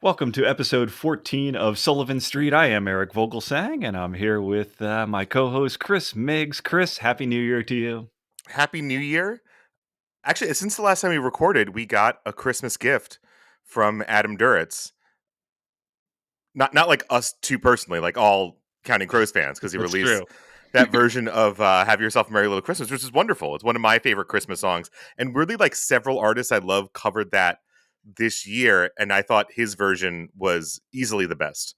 Welcome to episode 14 of Sullivan Street. I am Eric Vogelsang, and I'm here with my co-host Chris Miggs. Chris, Happy New Year to you. Happy New Year. Actually, since the last time we recorded, we got a Christmas gift from Adam Duritz. Not like us two personally, like all Counting Crows fans, because he That's released true. that version of Have Yourself a Merry Little Christmas, which is wonderful. It's one of my favorite Christmas songs. And really, like, several artists I love covered that this year, and I thought his version was easily the best.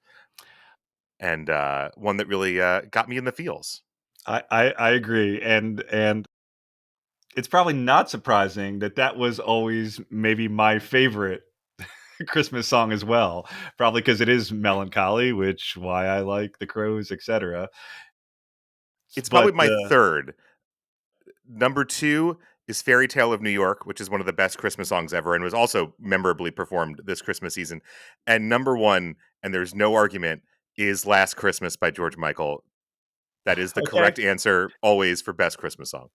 And one that really got me in the feels. I agree, and it's probably not surprising that was always maybe my favorite Christmas song as well. Probably because it is melancholy, which why I like the Crows, etc. It's probably But my third. Number 2 is Fairy Tale of New York, which is one of the best Christmas songs ever and was also memorably performed this Christmas season. And number 1, and there's no argument, is Last Christmas by George Michael. That is the correct answer always for best Christmas song.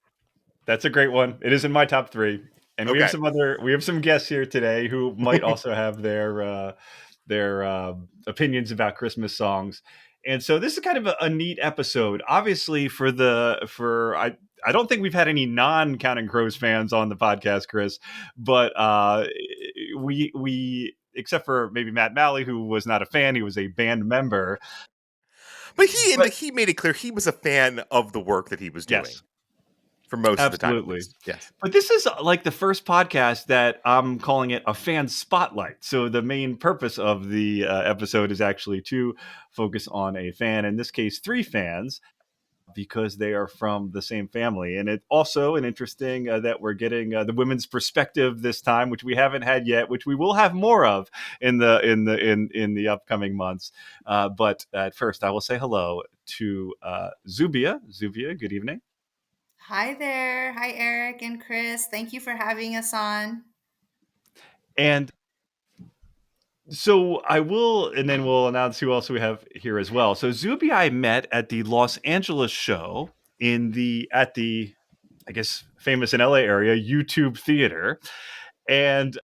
That's a great one. It is in my top 3. And we have some guests here today who might also have their opinions about Christmas songs. And so this is kind of a neat episode. Obviously, I don't think we've had any non-Counting Crows fans on the podcast, Chris, but we except for maybe Matt Malley, who was not a fan, he was a band member. But he made it clear he was a fan of the work that he was doing. Yes. For most Absolutely. of the time, at least. Yes. But this is like the first podcast that I'm calling it a fan spotlight. So the main purpose of the episode is actually to focus on a fan, in this case, 3 fans, because they are from the same family. And it's also an interesting that we're getting the women's perspective this time, which we haven't had yet, which we will have more of in the upcoming months. But at first, I will say hello to Zubia. Zubia, good evening. Hi there. Hi, Eric and Chris. Thank you for having us on. And so I will, and then we'll announce who else we have here as well. So Zubia I met at the Los Angeles show at the, I guess, famous in LA area, YouTube Theater. And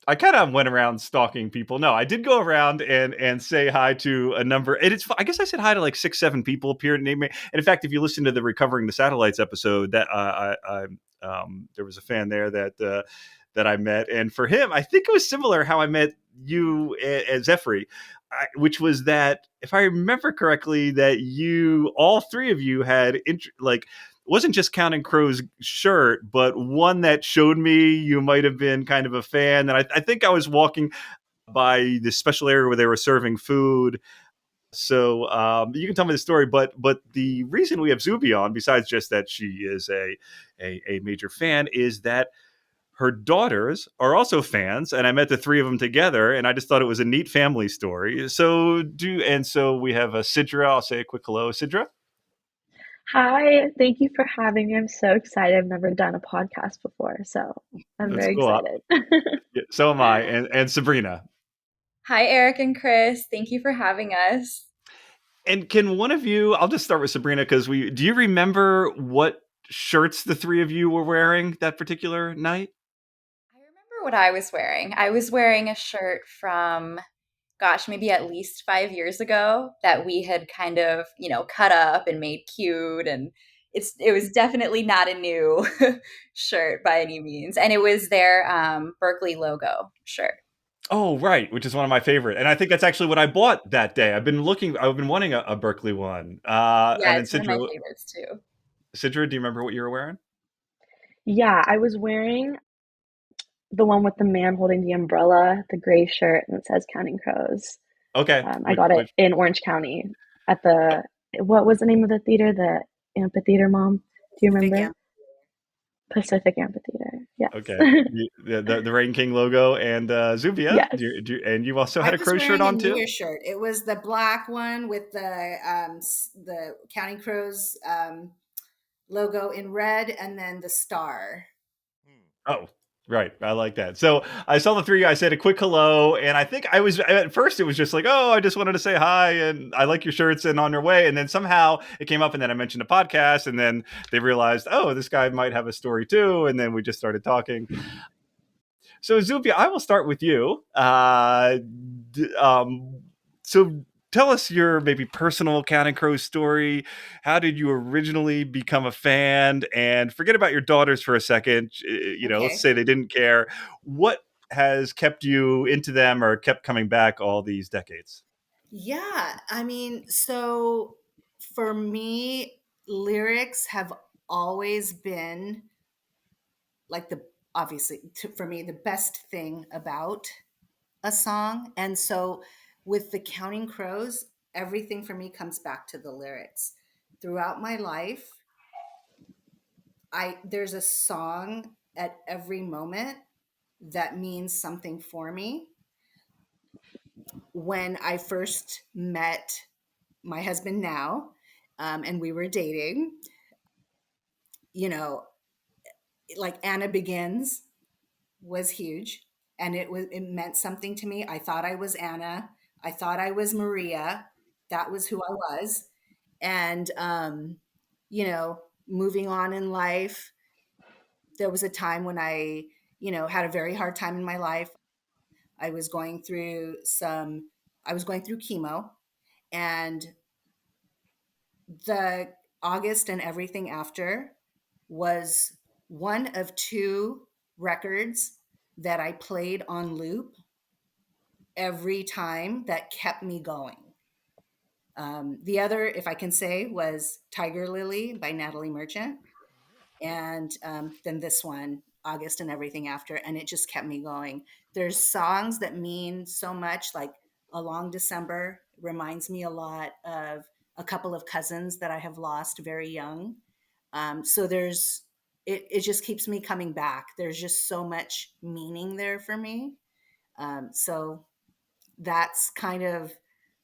I kind of went around stalking people. No, I did go around and say hi to a number. And I guess I said hi to like 6, 7 people appeared and named me. And in fact, if you listen to the Recovering the Satellites episode, that there was a fan there that I met. And for him, I think it was similar how I met you and Zephyr, which was that, if I remember correctly, that all 3 of you had wasn't just Counting Crows shirt, but one that showed me you might have been kind of a fan. And I think I was walking by the special area where they were serving food. So you can tell me the story, but the reason we have Zubia on, besides just that she is a major fan, is that her daughters are also fans, and I met the 3 of them together, and I just thought it was a neat family story. So we have Sidra. I'll say a quick hello, Sidra. Hi, thank you for having me. I'm so excited. I've never done a podcast before, so I'm very excited. Yeah, so am I. And Sabrina. Hi, Eric and Chris. Thank you for having us. And can one of you, I'll just start with Sabrina, because do you remember what shirts the 3 of you were wearing that particular night? I remember what I was wearing. I was wearing a shirt from, maybe at least 5 years ago that we had kind of, cut up and made cute. And it was definitely not a new shirt by any means. And it was their Berkeley logo shirt. Oh, right, which is one of my favorite. And I think that's actually what I bought that day. I've been wanting a Berkeley one. It's one of my favorites too. Sidra, do you remember what you were wearing? Yeah, I was wearing the one with the man holding the umbrella, the gray shirt, and it says Counting Crows. Okay. I got it in Orange County at what was the name of the theater? The Amphitheater, Mom? Do you remember? Pacific Amphitheater. Yes. Okay. The Rain King logo. And Zubia, yes. And you also had a Crow shirt on too? Shirt. It was the black one with the Counting Crows logo in red, and then the star. Oh, right. I like that. So I saw the 3. I said a quick hello, and I think at first it was just like, oh, I just wanted to say hi, and I like your shirts, and on your way. And then somehow it came up, and then I mentioned a podcast, and then they realized, oh, this guy might have a story too, and then we just started talking. So Zubia, I will start with you. So tell us your maybe personal Counting Crows story. How did you originally become a fan? And forget about your daughters for a second. Let's say they didn't care. What has kept you into them or kept coming back all these decades? Yeah, I mean, so for me, lyrics have always been like obviously for me, the best thing about a song. And so with the Counting Crows, everything for me comes back to the lyrics. Throughout my life, there's a song at every moment that means something for me. When I first met my husband now, and we were dating, you know, like Anna Begins was huge, and it meant something to me. I thought I was Anna. I thought I was Maria. That was who I was. And moving on in life, there was a time when I, had a very hard time in my life. I was going through chemo, and the August and Everything After was one of two records that I played on loop every time that kept me going. The other, if I can say, was Tiger Lily by Natalie Merchant. And then this one, August and Everything After. And it just kept me going. There's songs that mean so much, like A Long December reminds me a lot of a couple of cousins that I have lost very young. So it just keeps me coming back. There's just so much meaning there for me. So that's kind of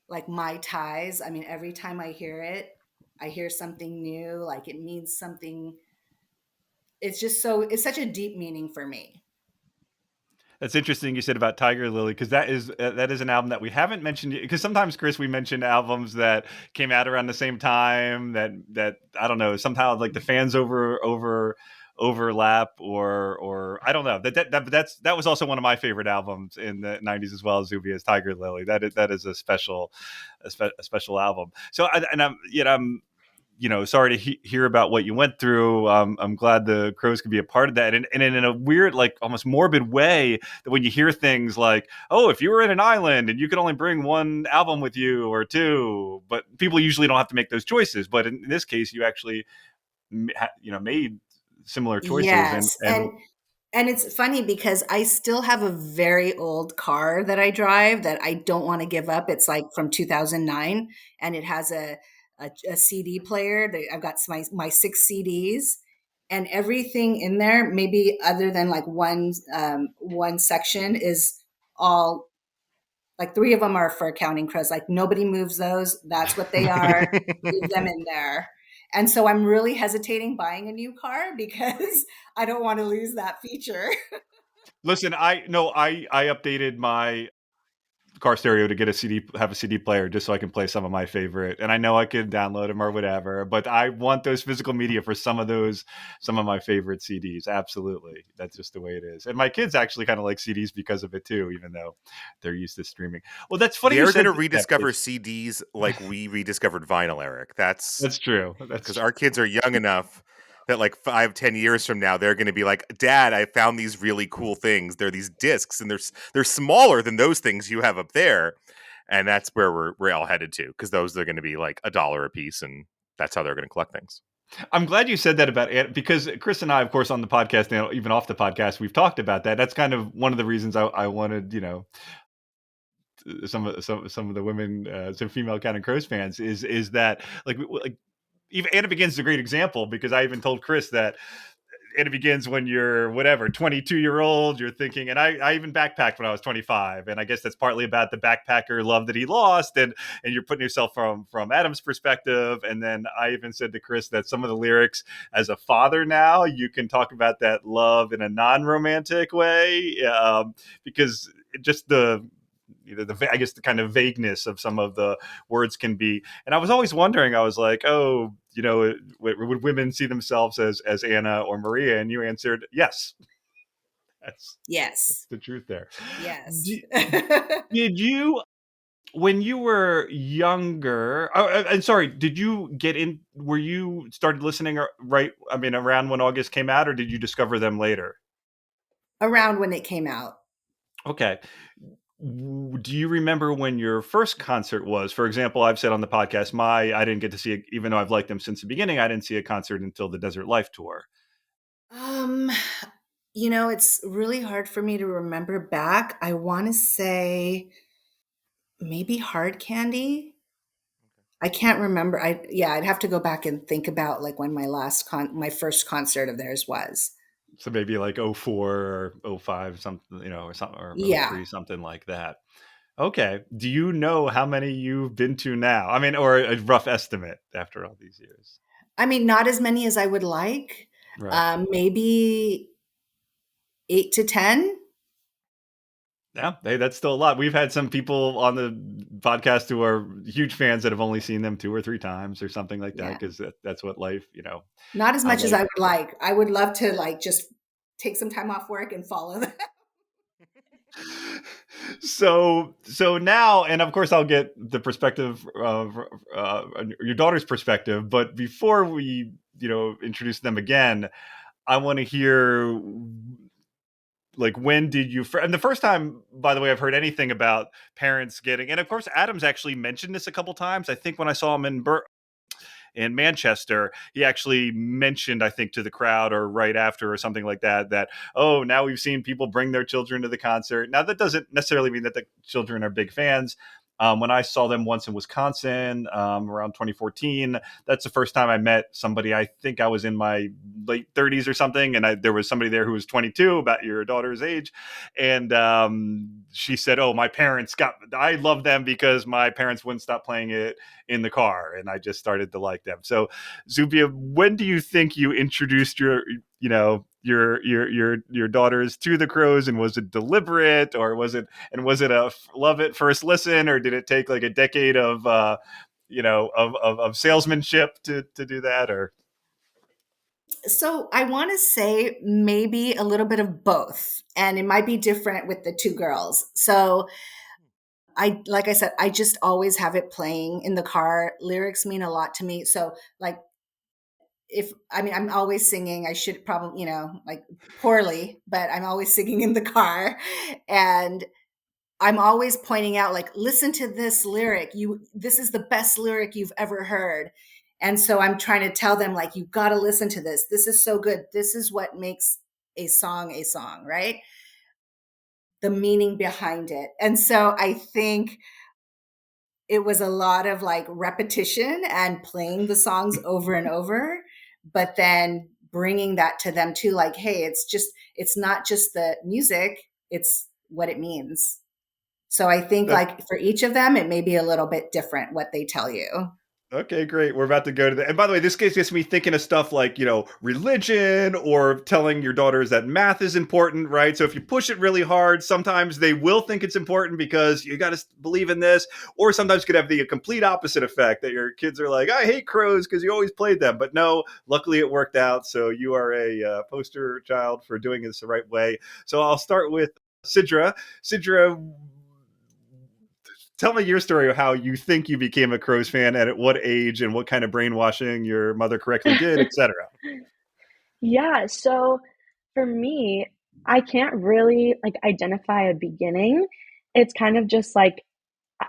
like my ties. I mean, every time I hear it, I hear something new, like it means something. It's such a deep meaning for me. That's interesting you said about Tiger Lily, because that is an album that we haven't mentioned, because sometimes, Chris, we mention albums that came out around the same time that I don't know, somehow like the fans overlap, or I don't know. That was also one of my favorite albums in the 90s as well, as Zubia's Tiger Lily. That is a special album. So I'm sorry to hear about what you went through. I'm glad the Crows could be a part of that. And in a weird, like almost morbid way, that when you hear things like, oh, if you were in an island and you could only bring one album with you or two, but people usually don't have to make those choices. But in this case, you actually, made similar choices. Yes. And it's funny because I still have a very old car that I drive that I don't want to give up. It's like from 2009, and it has a CD player. I've got my 6 CDs, and everything in there, maybe other than like one section, is all like 3 of them are for Counting Crows. Like nobody moves those. That's what they are. Leave them in there. And so I'm really hesitating buying a new car because I don't want to lose that feature. Listen, I updated my car stereo to get have a CD player, just so I can play some of my favorite. And I know I could download them or whatever, but I want those physical media for some of my favorite CDs. Absolutely. That's just the way it is. And my kids actually kind of like CDs because of it too, even though they're used to streaming. Well, that's funny. They're going to rediscover CDs like we rediscovered vinyl, Eric. That's true. Because our kids are young enough that like 5-10 years from now, they're going to be like, Dad, I found these really cool things. They're these discs, and they're smaller than those things you have up there. And that's where we're all headed to, because those are going to be like $1 a piece, and that's how they're going to collect things. I'm glad you said that about it, because Chris and I, of course, on the podcast, and even off the podcast, we've talked about that. That's kind of one of the reasons I wanted, some of the women, some female Counting Crows fans, is that like even Anna Begins is a great example, because I even told Chris that Anna Begins, when you're 22-year-old, you're thinking, and I even backpacked when I was 25, and I guess that's partly about the backpacker love that he lost, and you're putting yourself from Adam's perspective. And then I even said to Chris that some of the lyrics, as a father now, you can talk about that love in a non-romantic way, because just I guess the kind of vagueness of some of the words can be. And I was always wondering, I was like, oh, would women see themselves as Anna or Maria? And you answered yes. That's Yes. the truth there. Yes. D- did you, when you were younger, and sorry, did you get in, were you started listening right, I mean, around when August came out, or did you discover them later? Around when it came out. Okay. Do you remember when your first concert was? For example, I've said on the podcast, I didn't get to see it, even though I've liked them since the beginning. I didn't see a concert until the Desert Life tour. Um, it's really hard for me to remember back. I want to say maybe Hard Candy. I can't remember. I'd have to go back and think about like when my first concert of theirs was. So maybe like '04 or '05, something, or something, or Yeah. '03, something like that. Okay. Do you know how many you've been to now? I mean, or a rough estimate after all these years? I mean, not as many as I would like. Right. Maybe 8 to 10. Yeah, hey, that's still a lot. We've had some people on the podcast who are huge fans that have only seen them 2 or 3 times or something like that, Yeah. because that's what life, Not as how much as life. I would like. I would love to like just take some time off work and follow them. So now, and of course, I'll get the perspective of your daughter's perspective, but before we, introduce them again, I want to hear, like, when did you and the first time, by the way, I've heard anything about parents getting, and of course Adam's actually mentioned this a couple times. I think when I saw him in Manchester, he actually mentioned, I think, to the crowd or right after or something like that, oh, now we've seen people bring their children to the concert. Now, that doesn't necessarily mean that the children are big fans. When I saw them once in Wisconsin, around 2014, that's the first time I met somebody. I think I was in my late 30s or something, and there was somebody there who was 22, about your daughter's age, and she said, "Oh, I love them because my parents wouldn't stop playing it in the car, and I just started to like them." So, Zubia, when do you think you introduced your daughters to the Crows, and was it deliberate, or was it a love at first listen, or did it take like a decade of of salesmanship to do that? Or So I want to say maybe a little bit of both, and it might be different with the two girls. So like I said, I just always have it playing in the car. Lyrics mean a lot to me. So like I'm always singing. I should probably, like poorly, but I'm always singing in the car. And I'm always pointing out, like, listen to this lyric. This is the best lyric you've ever heard. And so I'm trying to tell them, like, you've got to listen to this. This is so good. This is what makes a song, right? The meaning behind it. And so I think it was a lot of like repetition and playing the songs over and over, but then bringing that to them too, like, hey, it's not just the music, it's what it means. So I think that, like for each of them, it may be a little bit different what they tell you. okay, great. We're about to go to and by the way, this gets me thinking of stuff like, religion, or telling your daughters that math is important, right? So if you push it really hard, sometimes they will think it's important because you got to believe in this, or sometimes it could have the complete opposite effect, that your kids are like, I hate crows because you always played them. But no, luckily it worked out. So you are a poster child for doing this the right way. So I'll start with Sidra. Sidra, tell me your story of how you think you became a Crows fan, and at what age, and what kind of brainwashing your mother correctly did, etc. Yeah, so for me, I can't really like identify a beginning. It's kind of just like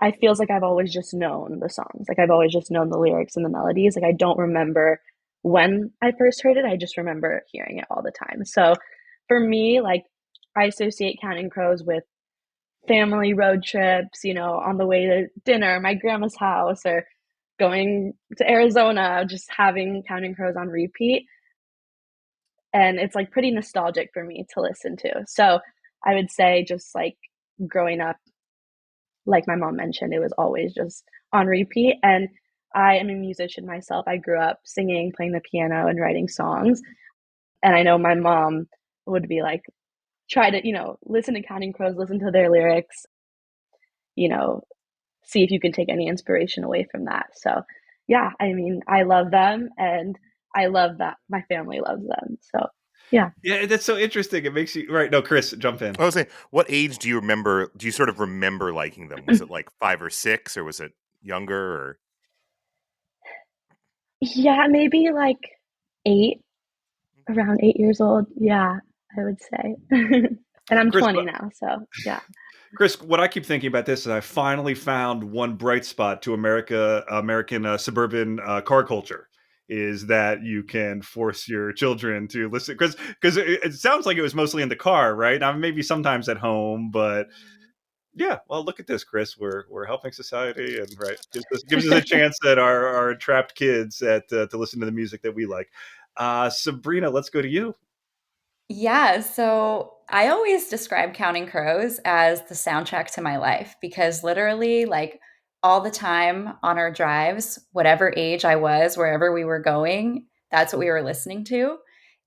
I feels like I've always just known the songs. Like I've always just known the lyrics and the melodies. Like I don't remember when I first heard it. I just remember hearing it all the time. So for me, like I associate Counting Crows with family road trips, on the way to dinner, my grandma's house, or going to Arizona, just having Counting Crows on repeat. And it's like pretty nostalgic for me to listen to. So I would say just like growing up, like my mom mentioned, it was always just on repeat. And I am a musician myself. I grew up singing, playing the piano, and writing songs. And I know my mom would be like, try to, listen to Counting Crows, listen to their lyrics, you know, see if you can take any inspiration away from that. So, yeah, I mean, I love them, and I love that my family loves them. So, Yeah. Yeah, that's so interesting. It makes you right. No, Chris, jump in. I was saying, what age do you remember? Do you sort of remember liking them? Was it like 5 or 6, or was it younger? Or Yeah, maybe like 8, around 8 years old. Yeah, I would say. And I'm Chris, 20 now, so yeah. Chris, what I keep thinking about this is I finally found one bright spot to American suburban car culture is that you can force your children to listen because it sounds like it was mostly in the car, right? Now maybe sometimes at home, but yeah. Well, look at this, Chris. We're helping society, and right gives us a chance at our trapped kids at to listen to the music that we like. Sabrina, let's go to you. Yeah, so I always describe Counting Crows as the soundtrack to my life because literally, like, all the time on our drives, whatever age I was, wherever we were going, that's what we were listening to.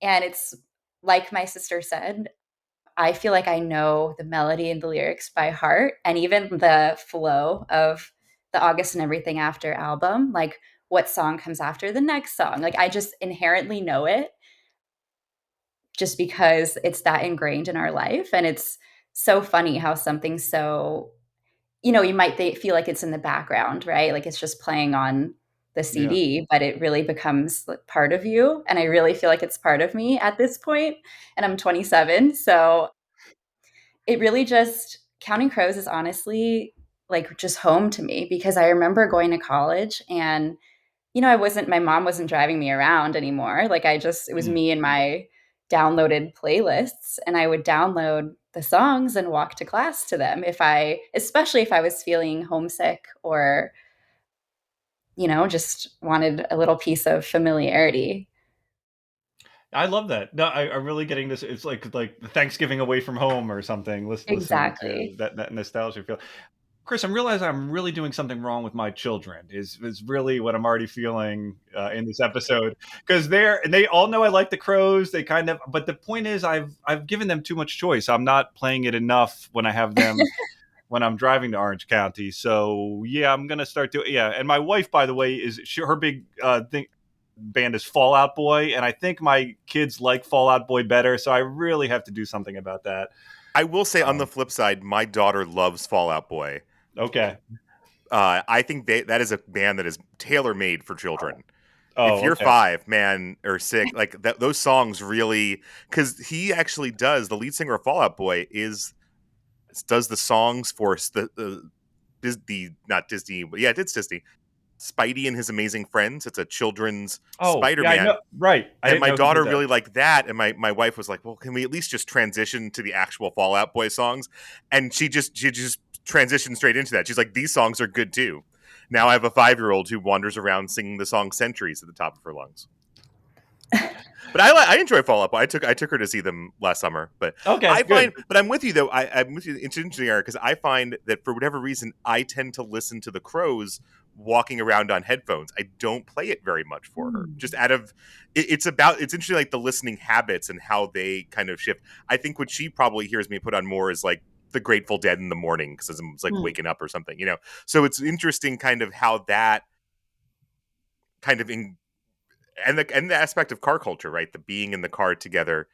And it's like my sister said, I feel like I know the melody and the lyrics by heart, and even the flow of the August and Everything After album, like what song comes after the next song. Like, I just inherently know it just because it's that ingrained in our life. And it's so funny how something so, you might feel like it's in the background, right? Like it's just playing on the Yeah. CD, but it really becomes like part of you. And I really feel like it's part of me at this point. And I'm 27. So it really just, Counting Crows is honestly like just home to me because I remember going to college and my mom wasn't driving me around anymore. Like it was Mm. me and my downloaded playlists, and I would download the songs and walk to class to them especially if I was feeling homesick or, just wanted a little piece of familiarity. I love that. No, I'm really getting this. It's like Thanksgiving away from home or something. Listening to Exactly. that nostalgia feel. Chris, I'm realizing I'm really doing something wrong with my children. Is really what I'm already feeling in this episode because they all know I like the Crows. They kind of, but the point is I've given them too much choice. I'm not playing it enough when I have them when I'm driving to Orange County. So yeah, I'm gonna start doing yeah. And my wife, by the way, her big thing band is Fallout Boy, and I think my kids like Fallout Boy better. So I really have to do something about that. I will say, on the Um, flip side, my daughter loves Fallout Boy. okay. I think that is a band that is tailor made for children. If Oh, you're okay. 5, man, or 6, like those songs really, because he actually does. The lead singer of Fallout Boy does the songs for the Disney, not Disney, but yeah, it's Disney. Spidey and His Amazing Friends. It's a children's Oh, yeah, I Spider-Man. know. Right. I And didn't my know he daughter did that. really liked that, and my wife was like, "Well, can we at least just transition to the actual Fallout Boy songs?" And she just transitioned straight into that. She's like, "These songs are good too." Now I have a 5-year-old who wanders around singing the song "Centuries" at the top of her lungs. But I enjoy Fall Out Boy. I took her to see them last summer. But Okay, I good. find, but I'm with you though. I'm with you. It's interesting, Eric, because I find that for whatever reason, I tend to listen to the Crows walking around on headphones. I don't play it very much for her. Just out of it's interesting, like the listening habits and how they kind of shift. I think what she probably hears me put on more is like the Grateful Dead in the morning because it's like Mm. waking up or something. So it's interesting, kind of how that kind of and the aspect of car culture, right? The being in the car together.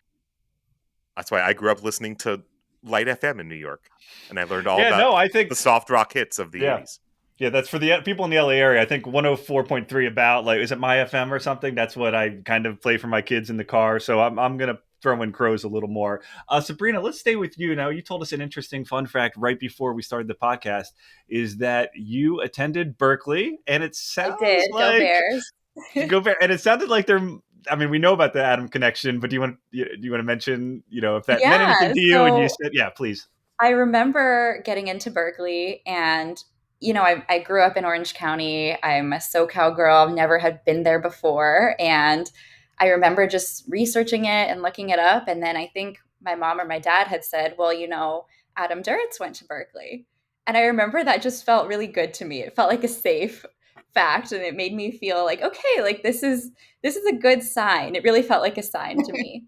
That's why I grew up listening to Light FM in New York, and I learned all Yeah, about no, I think the soft rock hits of the yeah. 80s. Yeah, that's for the people in the LA area. I think 104.3 about like is it my FM or something? That's what I kind of play for my kids in the car. So I'm gonna throw in Crows a little more. Sabrina, let's stay with you now. You told us an interesting fun fact right before we started the podcast is that you attended Berkeley, and it I sounds did. Go like Bears. go back, and it sounded like they're. I mean, we know about the Adam connection, but do you want to mention if that meant anything Yeah. to you? And you So said, yeah, please. I remember getting into Berkeley and I grew up in Orange County. I'm a SoCal girl. I've never had been there before. And I remember just researching it and looking it up. And then I think my mom or my dad had said, well, Adam Duritz went to Berkeley. And I remember that just felt really good to me. It felt like a safe fact. And it made me feel like, okay, like this is a good sign. It really felt like a sign to me.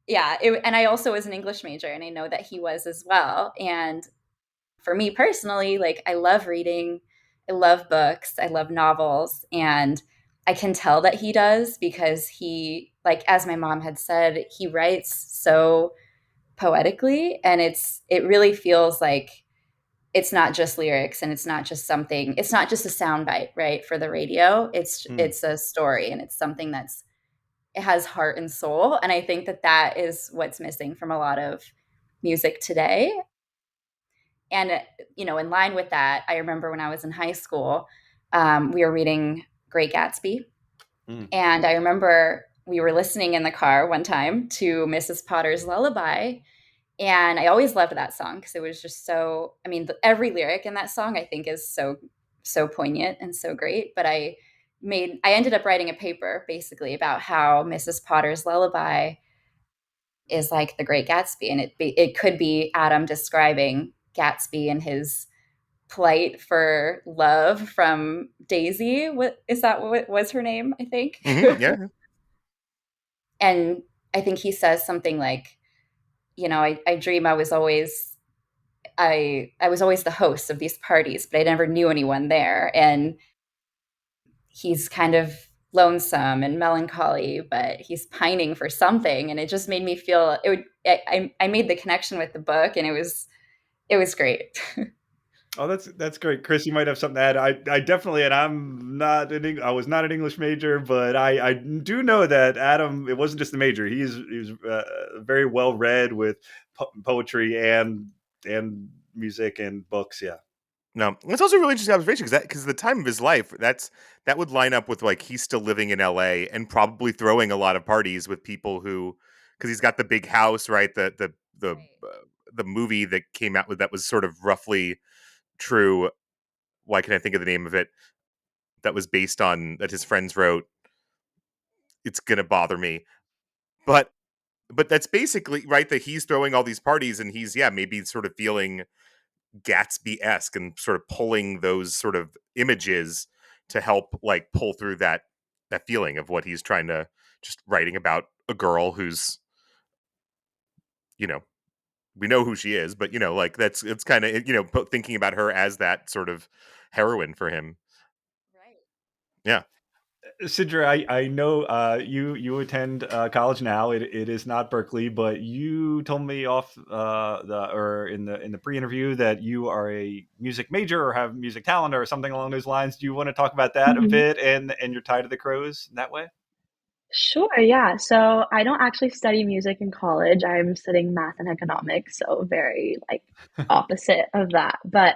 Yeah, and I also was an English major, and I know that he was as well. And for me personally, like I love reading, I love books, I love novels, and I can tell that he does because he like as my mom had said, he writes so poetically, and it really feels like it's not just lyrics, and it's not just something, it's not just a soundbite, right, for the radio. It's a story, and it's something it has heart and soul. And I think that is what's missing from a lot of music today. And in line with that, I remember when I was in high school, we were reading Great Gatsby. And I remember we were listening in the car one time to Mrs. Potter's Lullaby. And I always loved that song because it was just so, I mean, every lyric in that song I think is so poignant and so great. But I ended up writing a paper basically about how Mrs. Potter's Lullaby is like the Great Gatsby, and it could be Adam describing Gatsby and his plight for love from Daisy. What was her name? I think. Yeah. And I think he says something like, I dream I was always the host of these parties, but I never knew anyone there. And he's kind of lonesome and melancholy, but he's pining for something. And it just made me feel I made the connection with the book, and it was great. Oh, that's great, Chris. You might have something to add. I definitely, and I was not an English major, but I do know that Adam. It wasn't just the major. He's very well read with poetry and music and books. Yeah. No, it's also a really interesting observation because the time of his life, that would line up with like he's still living in LA and probably throwing a lot of parties with people because he's got the big house, right? The movie that came out with that was sort of roughly true. Why can't I think of the name of it? That was based on that his friends wrote. It's gonna bother me, but that's basically right. That he's throwing all these parties and he's maybe sort of feeling Gatsby-esque and sort of pulling those sort of images to help like pull through that feeling of what he's trying to just writing about a girl who's we know who she is, but like it's kind of thinking about her as that sort of heroine for him. Right. Yeah. Sidra, I know you attend college now. It is not Berkeley, but you told me off or in the pre-interview that you are a music major or have music talent or something along those lines. Do you want to talk about that a Mhm. bit and your tie to the Crows in that way? Sure, yeah. So I don't actually study music in college. I'm studying math and economics, so very like opposite of that. But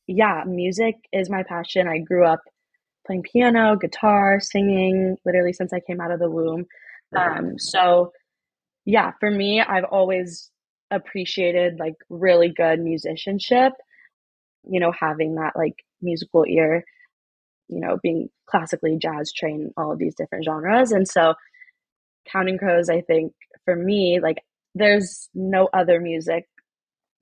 yeah, music is my passion. I grew up playing piano, guitar, singing, literally since I came out of the womb. So yeah, for me, I've always appreciated like really good musicianship, having that like musical ear, being classically jazz trained, all of these different genres. And so Counting Crows, I think for me, like there's no other music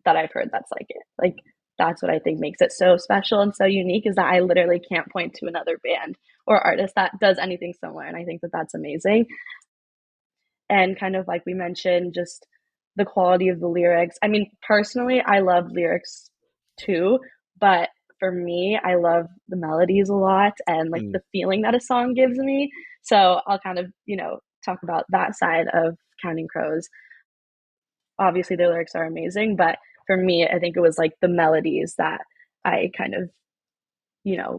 that I've heard that's like it. Like that's what I think makes it so special and so unique is that I literally can't point to another band or artist that does anything similar. And I think that that's amazing. And kind of like we mentioned, just the quality of the lyrics. I mean, personally, I love lyrics too, but for me, I love the melodies a lot and like the feeling that a song gives me. So I'll kind of, talk about that side of Counting Crows. Obviously, the lyrics are amazing, but for me, I think it was like the melodies that I kind of,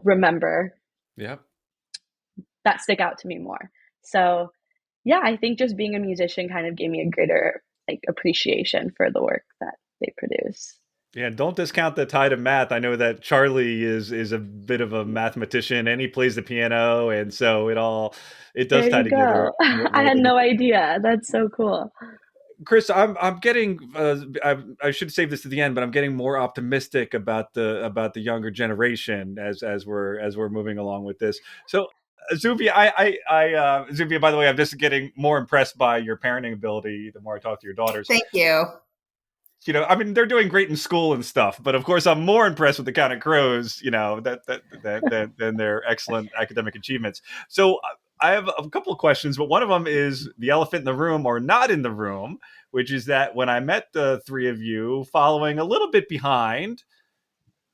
remember Yep. that stick out to me more. So yeah, I think just being a musician kind of gave me a greater like appreciation for the work that they produce. Yeah, don't discount the tie to math. I know that Charlie is a bit of a mathematician, and he plays the piano, and so it There does tie you together go. I more had than no idea. That's so cool. Chris. I'm getting. I should save this to the end, but I'm getting more optimistic about the younger generation as we're moving along with this. So, Zubia, Zubia. By the way, I'm just getting more impressed by your parenting ability the more I talk to your daughters. Thank you. I mean, they're doing great in school and stuff, but of course, I'm more impressed with the Counting Crows, than their excellent academic achievements. So I have a couple of questions, but one of them is the elephant in the room or not in the room, which is that when I met the three of you, following a little bit behind,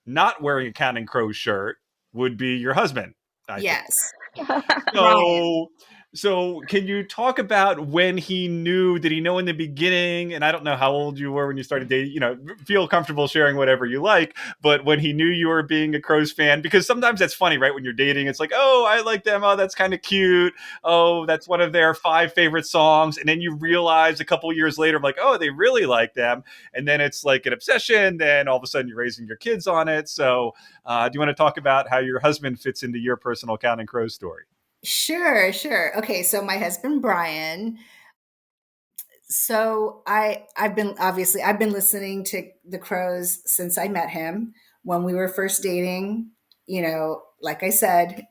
not wearing a Counting Crows shirt, would be your husband, I think. Yes. Ryan. So So can you talk about when he knew? Did he know in the beginning? And I don't know how old you were when you started dating. Feel comfortable sharing whatever you like. But when he knew you were being a Crows fan, because sometimes that's funny, right? When you're dating, it's like, oh, I like them. Oh, that's kind of cute. Oh, that's one of their 5 favorite songs. And then you realize a couple years later, like, oh, they really like them. And then it's like an obsession. Then all of a sudden you're raising your kids on it. So do you want to talk about how your husband fits into your personal Counting Crows story? Sure, sure. Okay, so my husband Brian. So I've been listening to the Crows since I met him when we were first dating. Like I said,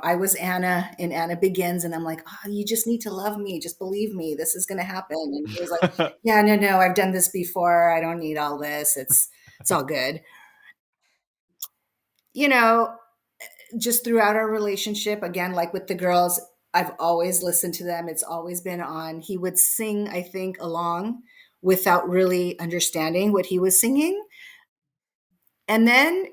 I was Anna in Anna Begins, and I'm like, oh, you just need to love me, just believe me, this is going to happen. And he was like, yeah, no, I've done this before. I don't need all this. It's all good. You know, just throughout our relationship, again, like with the girls, I've always listened to them. It's always been on. He would sing, I think, along without really understanding what he was singing. And then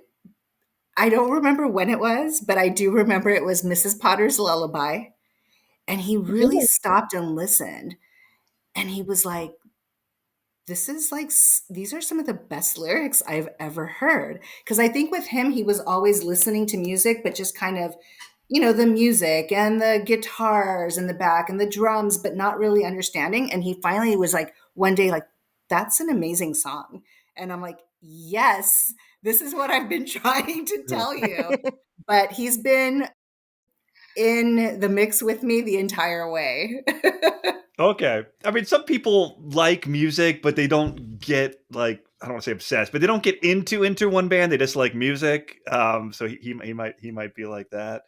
I don't remember when it was, but I do remember it was Mrs. Potter's Lullaby. And he really Really? stopped and listened. And he was like, this is like, these are some of the best lyrics I've ever heard. Because I think with him, he was always listening to music, but just kind of the music and the guitars in the back and the drums, but not really understanding. And he finally was like, one day, like, that's an amazing song. And I'm like, yes, this is what I've been trying to tell you. But he's been in the mix with me the entire way. Okay. I mean, some people like music, but they don't get like, I don't want to say obsessed, but they don't get into one band. They just like music. So he might be like that.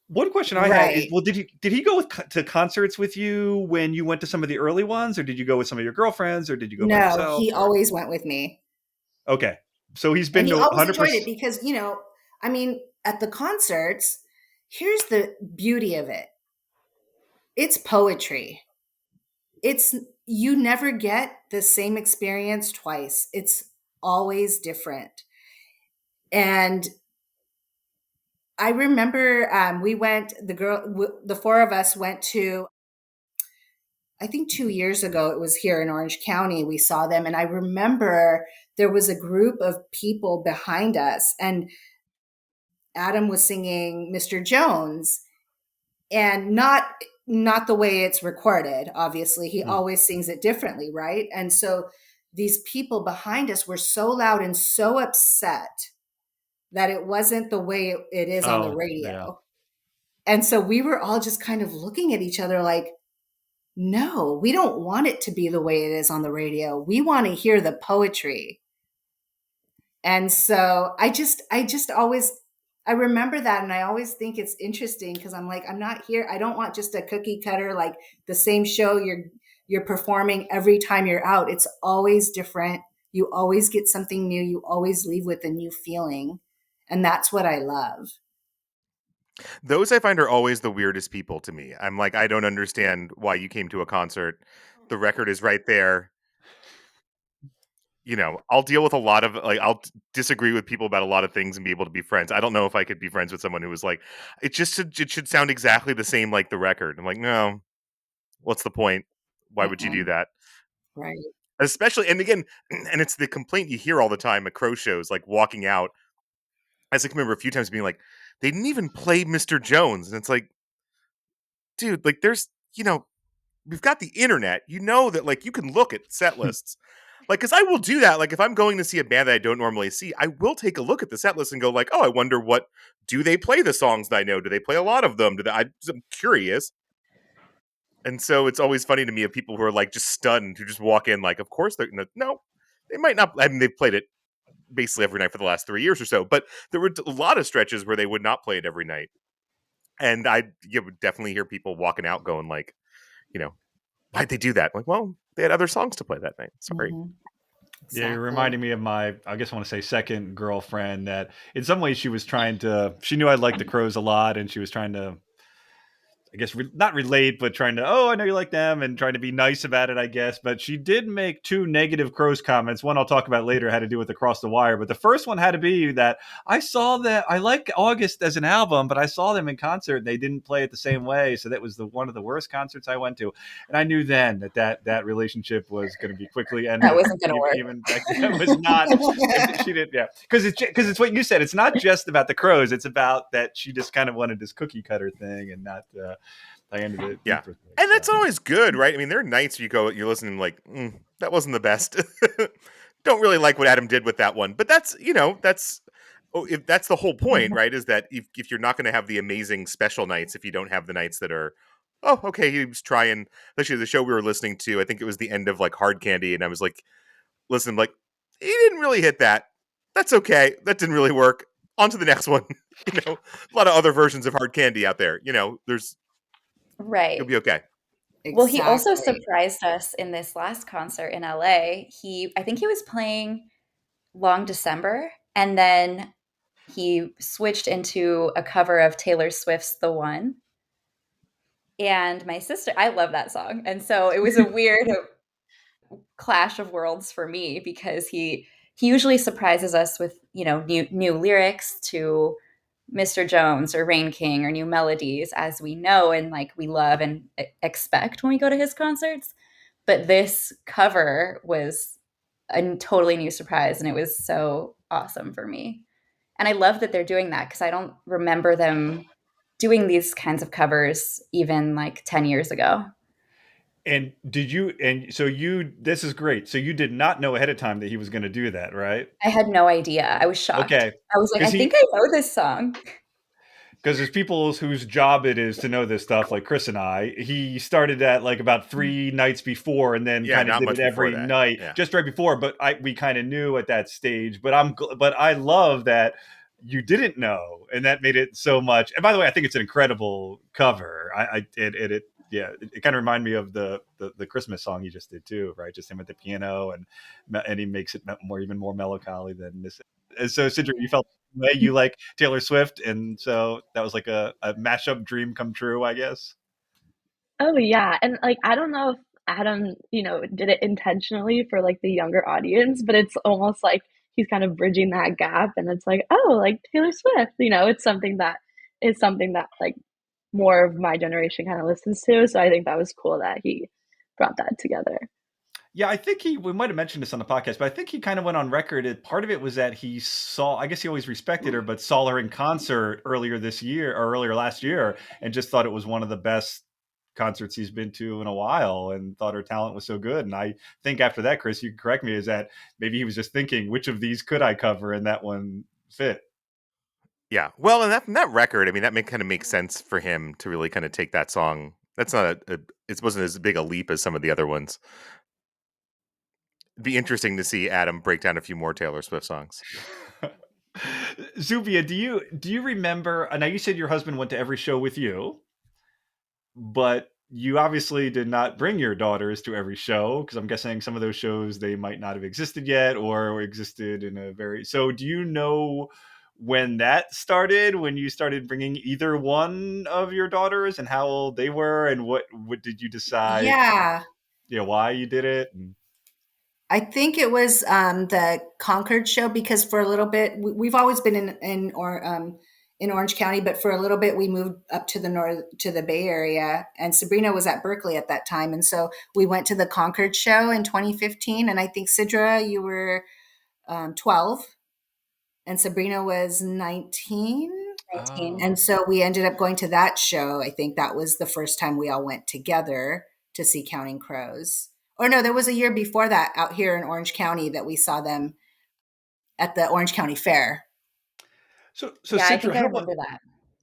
One question I had is, Right. well, did he go to concerts with you when you went to some of the early ones, or did you go with some of your girlfriends, or did you go by No, yourself? he Or always went with me. okay, so he's And been he to always enjoyed it 100%. because, I mean, at the concerts, here's the beauty of it. It's poetry. It's You never get the same experience twice. It's always different. And I remember the 4 of us went to, I think 2 years ago, it was here in Orange County. We saw them. And I remember there was a group of people behind us, and Adam was singing Mr. Jones, and not the way it's recorded. Obviously, he Hmm. always sings it differently, right? And so these people behind us were so loud and so upset that it wasn't the way it is on the Oh, yeah. radio. And so we were all just kind of looking at each other like, no, we don't want it to be the way it is on the radio. We want to hear the poetry. And so I just always, I remember that. And I always think it's interesting because I'm like, I'm not here. I don't want just a cookie cutter, like the same show you're performing every time you're out. It's always different. You always get something new. You always leave with a new feeling. And that's what I love. Those I find are always the weirdest people to me. I'm like, I don't understand why you came to a concert. The record is right there. I'll deal with a lot of like disagree with people about a lot of things and be able to be friends. I don't know if I could be friends with someone who was like, it should sound exactly the same like the record. I'm like, no, what's the point? Why would you do Mm-mm. that? Right. Especially, and again, and it's the complaint you hear all the time at crow shows, like walking out. As I can remember a few times being like, they didn't even play Mr. Jones, and it's like, dude, like there's, we've got the internet. That like you can look at set lists. Like, because I will do that. Like, if I'm going to see a band that I don't normally see, I will take a look at the set list and go, like, oh, I wonder what do they play the songs that I know? Do they play a lot of them? I'm curious. And so it's always funny to me of people who are like just stunned, who just walk in, like, of course they're no, they might not. I mean, they've played it basically every night for the last 3 years or so, but there were a lot of stretches where they would not play it every night. And you would definitely hear people walking out going, like, you know, why'd they do that? Like, well, they had other songs to play that night. Sorry. Mhm. Yeah, you're Exactly. reminding me of my, I guess I want to say second girlfriend that in some ways she was trying to, she knew I liked the Crows a lot and she was trying to, I guess not relate, but trying to, oh, I know you like them and trying to be nice about it, I guess. But she did make two negative Crows comments. One I'll talk about later had to do with Across the Wire. But the first one had to be that I saw that I like August as an album, but I saw them in concert and they didn't play it the same way. So that was one of the worst concerts I went to. And I knew then that relationship was going to be quickly That ended. wasn't going to work. Even back then was not. She did, yeah. Because it's what you said. It's not just about the Crows. It's about that she just kind of wanted this cookie cutter thing and not. I ended it. Yeah. And that's always good, right? I mean, there are nights where you're listening like, that wasn't the best. Don't really like what Adam did with that one. But that's the whole point, right? Is that if you're not going to have the amazing special nights, if you don't have the nights that are, oh, okay, he was trying, especially the show we were listening to, I think it was the end of like Hard Candy. And I was like, listen, like, he didn't really hit that. That's okay. That didn't really work. On to the next one. A lot of other versions of Hard Candy out there. There's, Right. you'll be okay. Exactly. Well, he also surprised us in this last concert in LA. I think he was playing Long December, and then he switched into a cover of Taylor Swift's The One. And my sister, I love that song. And so it was a weird clash of worlds for me because he usually surprises us with, new lyrics to Mr. Jones or Rain King or new melodies, as we know and like we love and expect when we go to his concerts. But this cover was a totally new surprise, and it was so awesome for me. And I love that they're doing that because I don't remember them doing these kinds of covers even like 10 years ago. And this is great. So you did not know ahead of time that he was going to do that, right? I had no idea. I was shocked. Okay. I was like, I think I know this song. Because there's people whose job it is to know this stuff, like Chris and I. He started at like about 3 nights before, and then kind of did it every night, just right before. But we kind of knew at that stage. But I love that you didn't know, and that made it so much. And by the way, I think it's an incredible cover. It kind of reminded me of the Christmas song he just did too, right? Just him at the piano, and he makes it even more melancholy than this. And so, Sidra, you felt the way you like Taylor Swift, and so that was like a mashup dream come true, I guess. Oh yeah, and like I don't know if Adam, did it intentionally for like the younger audience, but it's almost like he's kind of bridging that gap, and it's like, oh, like Taylor Swift, it's something that like more of my generation kind of listens to. So I think that was cool that he brought that together. Yeah, I think we might have mentioned this on the podcast, but I think he kind of went on record. Part of it was that I guess he always respected her, but saw her in concert earlier last year, and just thought it was one of the best concerts he's been to in a while, and thought her talent was so good. And I think after that, Chris, you can correct me, is that maybe he was just thinking, which of these could I cover, and that one fit. Yeah, well, and that record, I mean, that kind of makes sense for him to really kind of take that song. That's not it wasn't as big a leap as some of the other ones. It'd be interesting to see Adam break down a few more Taylor Swift songs. Zubia, do you remember? Now you said your husband went to every show with you, but you obviously did not bring your daughters to every show, because I'm guessing some of those shows, they might not have existed yet or existed in a very. So do you know when that started? When you started bringing either one of your daughters, and how old they were, and what did you decide? Yeah. Why you did it? I think it was the Concord show, because for a little bit we've always been in Orange County, but for a little bit we moved up to the north, to the Bay Area, and Sabrina was at Berkeley at that time, and so we went to the Concord show in 2015. And I think, Sidra, you were 12, and Sabrina was 19. 19. And so we ended up going to that show. I think that was the first time we all went together to see Counting Crows. Or no, there was a year before that out here in Orange County that we saw them at the Orange County Fair. So yeah, Sidra, I think I remember that.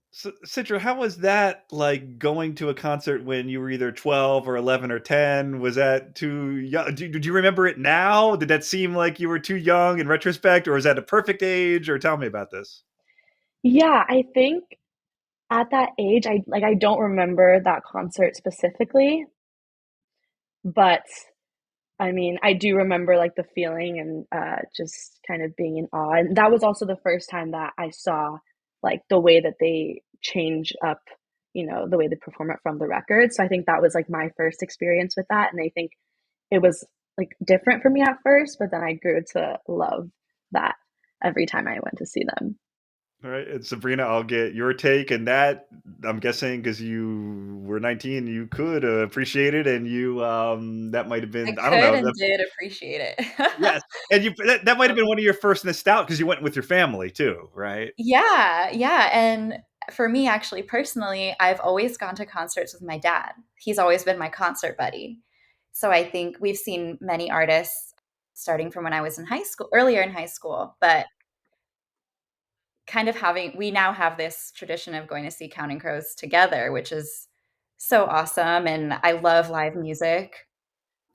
So, Sidra, how was that, like, going to a concert when you were either 12 or 11 or 10? Was that too young? Do you remember it now? Did that seem like you were too young in retrospect, or is that a perfect age? Or tell me about this. Yeah, I think at that age, I don't remember that concert specifically, but I mean, I do remember like the feeling and just kind of being in awe. And that was also the first time that I saw like the way that they change up, the way they perform it from the record. So I think that was like my first experience with that. And I think it was like different for me at first, but then I grew to love that every time I went to see them. All right, and Sabrina, I'll get your take. And that, I'm guessing, because you were 19, you could appreciate it, and you that might have I been, I don't could know, and did appreciate it. yes, and that might have been one of your first nostalgia because you went with your family too, right? Yeah, yeah, and for me, actually, personally, I've always gone to concerts with my dad. He's always been my concert buddy. So I think we've seen many artists starting from when I was in high school, earlier in high school, but kind of we now have this tradition of going to see Counting Crows together, which is so awesome. And I love live music.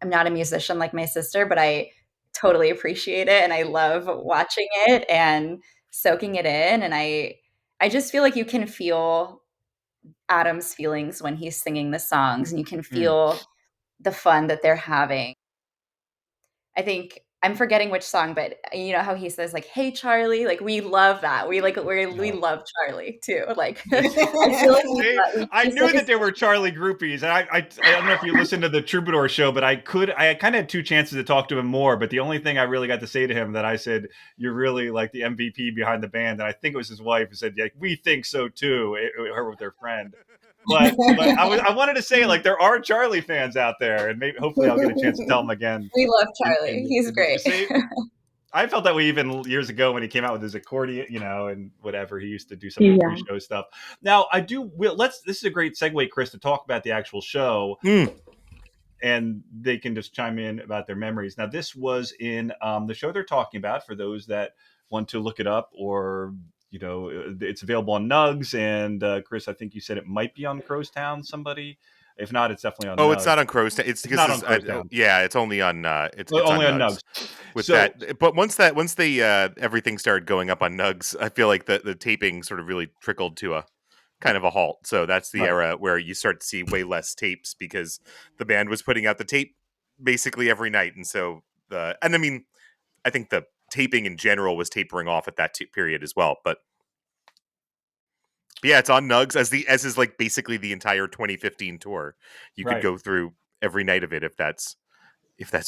I'm not a musician like my sister, but I totally appreciate it and I love watching it and soaking it in. And I just feel like you can feel Adam's feelings when he's singing the songs and you can Mm. feel the fun that they're having. I think I'm forgetting which song, but you know how he says like, "Hey Charlie," like we love that. We No. love Charlie too. Like I feel like See, we I he's knew such a that there were Charlie groupies, and I don't know if you listened to the Troubadour show, but I kind of had two chances to talk to him more. But the only thing I really got to say to him that I said, "You're really like the MVP behind the band," and I think it was his wife who said, "Yeah, we think so too." Her with her friend. But I wanted to say like there are Charlie fans out there, and maybe hopefully I'll get a chance to tell them again. We love In, Charlie. He's in the great. see, I felt that way even years ago when he came out with his accordion, and whatever he used to do some of the Yeah. pre-show stuff. Now I do. Let's. This is a great segue, Chris, to talk about the actual show, and they can just chime in about their memories. Now this was in the show they're talking about. For those that want to look it up, or it's available on Nugs. And Chris, I think you said it might be on Crowstown. Somebody, if not, it's definitely on Oh, it's Nugs. not on Crowstown. It's It's because not on Crowstown. yeah, it's only on it's on Only on Nugs. Nugs. With So that, but once they everything started going up on Nugs, I feel like the taping sort of really trickled to a kind of a halt. So that's the right. era where you start to see way less tapes because the band was putting out the tape basically every night, and so I mean, I think the taping in general was tapering off at that period as well, but. Yeah, it's on Nugs as is like basically the entire 2015 tour. You could Right. go through every night of it if that's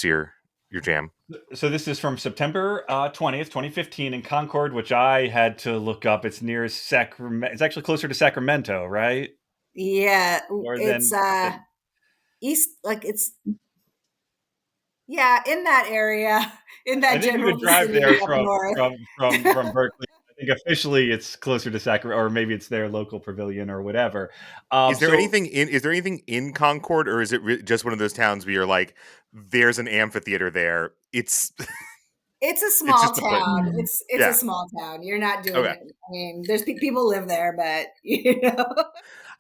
your jam. So this is from September 20th, 2015 in Concord, which I had to look up. It's near Sacramento. It's actually closer to Sacramento, right? Yeah, Or it's than east, like it's yeah, in that area, in I that think you general could drive there vicinity up north. from Berkeley. I think officially it's closer to Sacramento, or maybe it's their local pavilion or whatever. So Is there anything in Concord, or is it just one of those towns where you're like, there's an amphitheater there? It's a It's small just a place. town. Mm. It's a Yeah. small town. You're not doing Okay. it. I mean, there's people live there, but you know.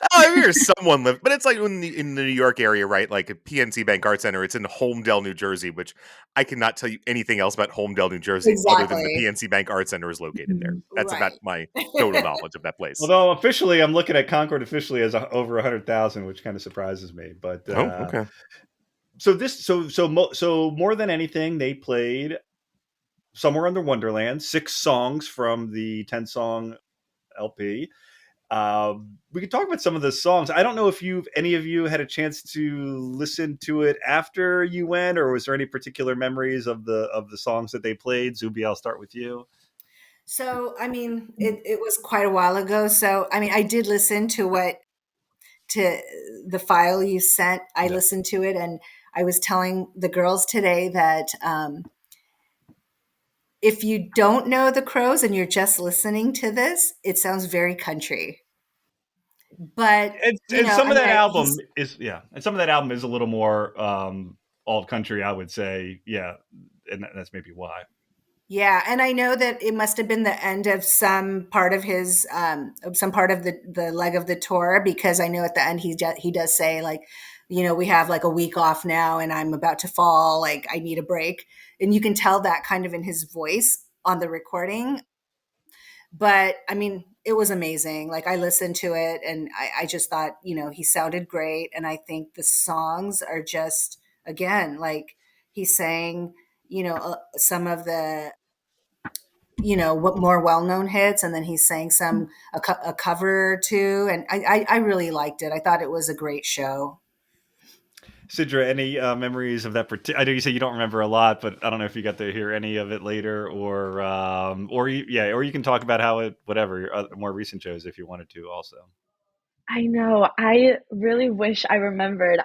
Oh, I mean, there's someone live, but it's like in the New York area, right? Like a PNC Bank Art Center. It's in Holmdel, New Jersey, which I cannot tell you anything else about Holmdel, New Jersey, other than the Exactly. PNC Bank Art Center is located there. Mhm. That's about Right. my total knowledge of that place. although officially I'm looking at Concord officially as over 100,000, which kind of surprises me. But Oh, okay. so more than anything, they played Somewhere Under Wonderland, 6 songs from the 10-song LP. We could talk about some of the songs. I don't know if any of you had a chance to listen to it after you went, or was there any particular memories of the songs that they played? Zubia, I'll start with you. So, I mean, it was quite a while ago. So, I mean, I did listen to the file you sent. I Yeah. listened to it, and I was telling the girls today that if you don't know the Crows and you're just listening to this, it sounds very country. But And I some of mean, that album is and some of that album is a little more alt country, I would say. Yeah, and that's maybe why. yeah, and I know that it must have been the end of some part of his, some part of the leg of the tour, because I know at the end he does say like, we have like a week off now, and I'm about to fall. Like I need a break, and you can tell that kind of in his voice on the recording. But I mean, it was amazing. Like I listened to it, and I just thought, he sounded great, and I think the songs are just again like he sang, some of the what more well-known hits, and then he sang a cover or two, and I really liked it. I thought it was a great show. Sidra, any memories of that? I know you say you don't remember a lot, but I don't know if you got to hear any of it later, or you can talk about how it, whatever your more recent shows if you wanted to, also. I know. I really wish I remembered.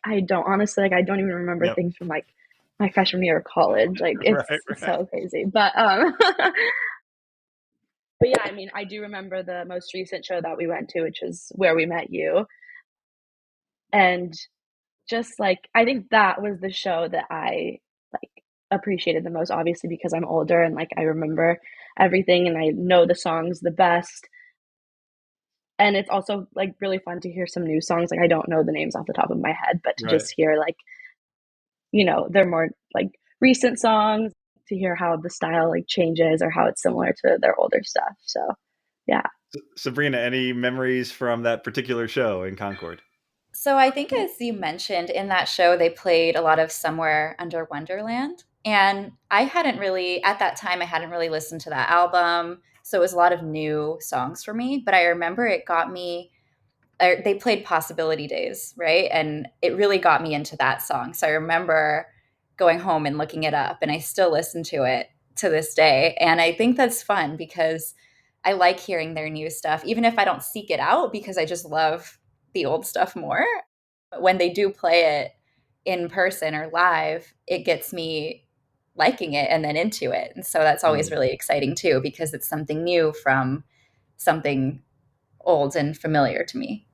I don't honestly, like I don't even remember Yep. things from like my freshman year of college. Like Right. it's Right. so crazy. But yeah, I mean, I do remember the most recent show that we went to, which was Where We Met You. And just like I think that was the show that I like appreciated the most, obviously because I'm older and like I remember everything and I know the songs the best. And it's also like really fun to hear some new songs. Like I don't know the names off the top of my head, but to Right. just hear like, they're more like recent songs, to hear how the style like changes or how it's similar to their older stuff. So yeah. Sabrina, any memories from that particular show in Concord? So I think, as you mentioned, in that show, they played a lot of Somewhere Under Wonderland. And I hadn't really, at that time, I hadn't really listened to that album. So it was a lot of new songs for me. But I remember it got me, they played Possibility Days, right? And it really got me into that song. So I remember going home and looking it up, and I still listen to it to this day. And I think that's fun because I like hearing their new stuff, even if I don't seek it out because I just love the old stuff more. But when they do play it in person or live, it gets me liking it and then into it. And so that's always Mm. really exciting too, because it's something new from something old and familiar to me.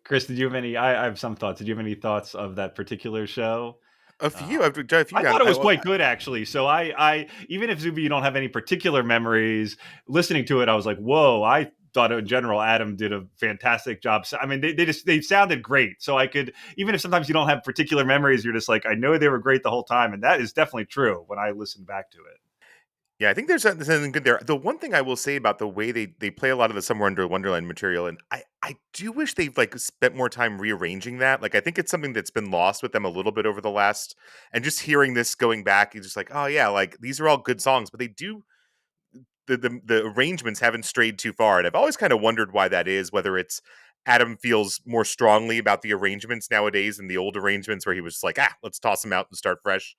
Chris, did you have any? I have some thoughts. Did you have any thoughts of that particular show? A Uh, few. I've done a few I down. thought it was quite good, actually. So I even if Zuby, you don't have any particular memories, listening to it, I was like, whoa! I thought in general, Adam did a fantastic job. I mean, they sounded great. So I could, even if sometimes you don't have particular memories, you're just like, I know they were great the whole time, and that is definitely true when I listen back to it. Yeah, I think there's something good there. The one thing I will say about the way they play a lot of the Somewhere Under Wonderland material, and I do wish they've like spent more time rearranging that. Like I think it's something that's been lost with them a little bit over the last, and just hearing this going back, you're just like, oh yeah, like these are all good songs, but they do the arrangements haven't strayed too far, and I've always kind of wondered why that is. Whether it's Adam feels more strongly about the arrangements nowadays than the old arrangements, where he was just like, let's toss them out and start fresh,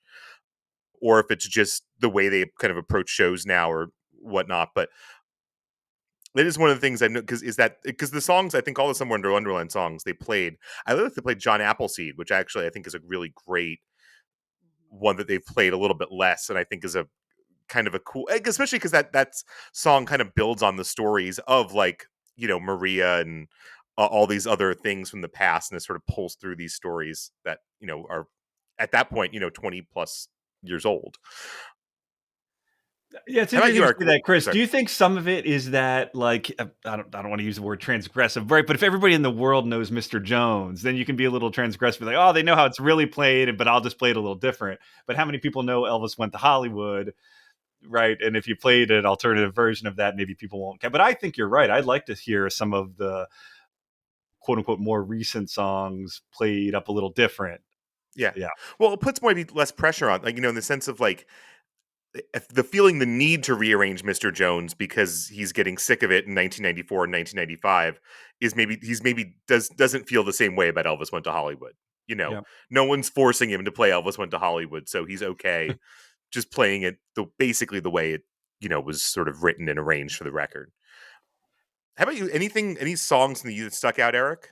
or if it's just the way they kind of approach shows now or whatnot. But it is one of the things I know because the songs, I think all the Somewhere Under Wonderland songs they played, I love that they played John Appleseed, which actually I think is a really great one that they've played a little bit less, and I think is a kind of a cool, especially because that song kind of builds on the stories of like Maria and all these other things from the past, and it sort of pulls through these stories that are at that point 20 plus years old. Yeah, it's How about interesting you, to Eric? see that, Chris. Sorry. Do you think some of it is that, like, I don't want to use the word transgressive, right? But if everybody in the world knows Mr. Jones, then you can be a little transgressive, like, oh, they know how it's really played, but I'll just play it a little different. But how many people know Elvis went to Hollywood, right? And if you played an alternative version of that, maybe people won't care. But I think you're right. I'd like to hear some of the quote unquote more recent songs played up a little different. Yeah. Yeah. Well, it puts maybe less pressure on, like, in the sense of like the feeling the need to rearrange Mr. Jones because he's getting sick of it in 1994 and 1995 is maybe doesn't feel the same way about Elvis Went to Hollywood. Yeah. No one's forcing him to play Elvis Went to Hollywood, so he's okay just playing it basically the way it was sort of written and arranged for the record. How about you? Any songs that stuck out, Eric?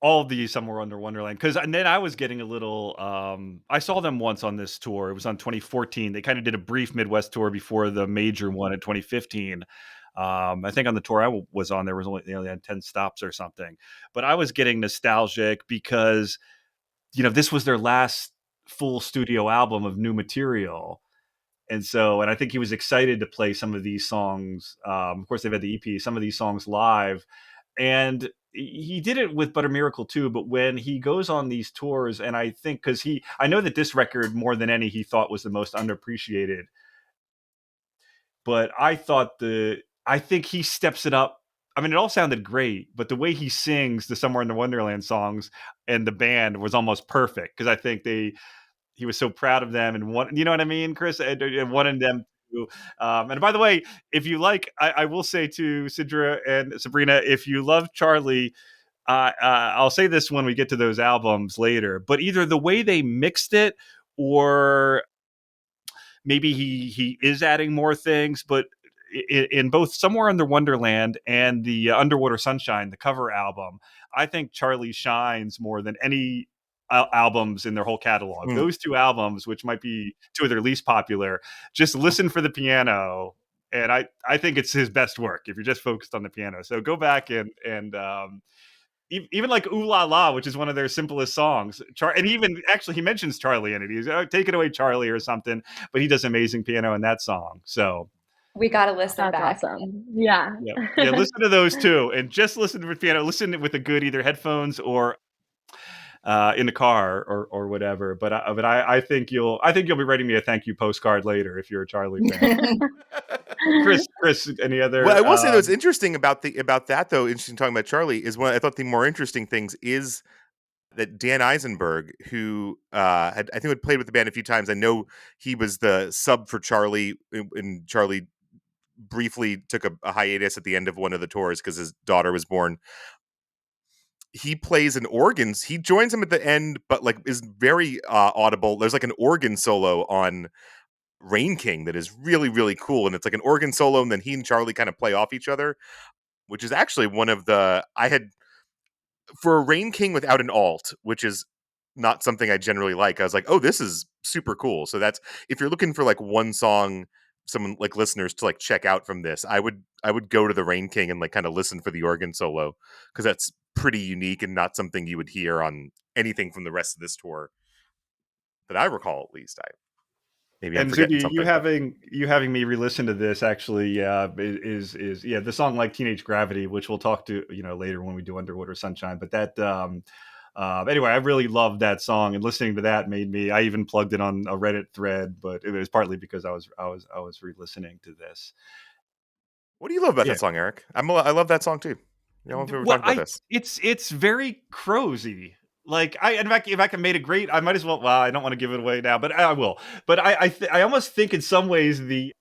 All of the Somewhere Under Wonderland, because and then I was getting a little. I saw them once on this tour. It was on 2014. They kind of did a brief Midwest tour before the major one in 2015. I think on the tour was on, there was only they only had 10 stops or something. But I was getting nostalgic because this was their last full studio album of new material. And I think he was excited to play some of these songs. Of course, they've had the EP, some of these songs live, and he did it with Butter Miracle too. But when he goes on these tours, and I think I know that this record more than any he thought was the most underappreciated, but I think he steps it up. I mean, it all sounded great, but the way he sings the Somewhere in the Wonderland songs and the band was almost perfect because I think he was so proud of them and you know what I mean, Chris, and wanted them you. And by the way, if you like, I will say to Sidra and Sabrina, if you love Charlie, I'll say this when we get to those albums later, but either the way they mixed it, or maybe he is adding more things, but in both Somewhere Under Wonderland and the Underwater Sunshine, the cover album, I think Charlie shines more than any albums in their whole catalog. Mm. Those two albums, which might be two of their least popular, just listen for the piano. And I think it's his best work if you're just focused on the piano. So go back and even like "Ooh La La," which is one of their simplest songs. And even actually, he mentions Charlie in it. He's "Take It Away, Charlie" or something. But he does amazing piano in that song. So We got to listen That's back. awesome. Yeah. yeah, listen to those too, and just listen to the piano. Listen with a good either headphones or in the car or whatever. But I think you'll be writing me a thank you postcard later if you're a Charlie fan. Chris, any other? Well, I will say that what's interesting about that though, interesting talking about Charlie, is one I thought the more interesting things is that Dan Eisenberg, who had I think had played with the band a few times. I know he was the sub for Charlie, and Charlie briefly took a hiatus at the end of one of the tours because his daughter was born. He plays an organ. He joins him at the end, but like is very audible. There's like an organ solo on Rain King that is really, really cool. And it's like an organ solo, and then he and Charlie kind of play off each other, which is actually one of the I had for a Rain King without an alt, which is not something I generally like. I was like, oh, this is super cool. So that's if you're looking for like one song, someone like listeners to like check out from this, I would go to the Rain King and like kind of listen for the organ solo, because that's pretty unique and not something you would hear on anything from the rest of this tour that I recall, at least. Maybe I'm And forgetting Zubi, something. you having me re-listen to this actually is the song like Teenage Gravity, which we'll talk to later when we do Underwater Sunshine. But that anyway, I really loved that song, and listening to that made me. I even plugged it on a Reddit thread, but it was partly because I was re-listening to this. What do you love about Yeah. that song, Eric? I love that song too. You know, if we were Well, talking about this. it's very Crozy. Like in fact, if I can make it great, I might as well. Well, I don't want to give it away now, but I will. But I almost think in some ways the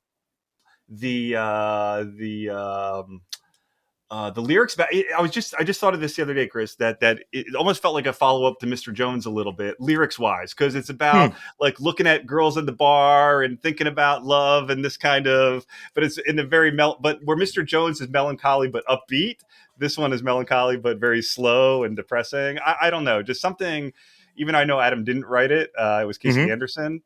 lyrics. I just thought of this the other day, Chris. That it almost felt like a follow up to Mr. Jones a little bit, lyrics wise, because it's about like looking at girls in the bar and thinking about love and this kind of. But it's in a very but where Mr. Jones is melancholy but upbeat, this one is melancholy but very slow and depressing. I don't know, just something. Even I know Adam didn't write it. It was Casey Anderson.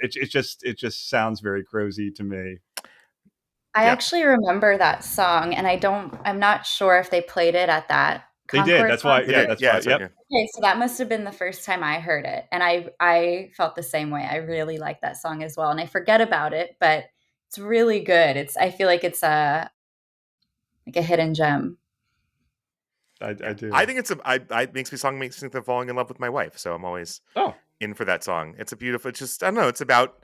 It just sounds very Crozy to me. I actually remember that song, and I'm not sure if they played it at that They did. Concord That's why. concert. Yeah, that's why. Yep. Okay, so that must have been the first time I heard it, and I felt the same way. I really like that song as well, and I forget about it, but it's really good. I feel like it's a hidden gem. I do. I think song makes me think of falling in love with my wife. So I'm always in for that song. It's a beautiful. It's just I don't know. It's about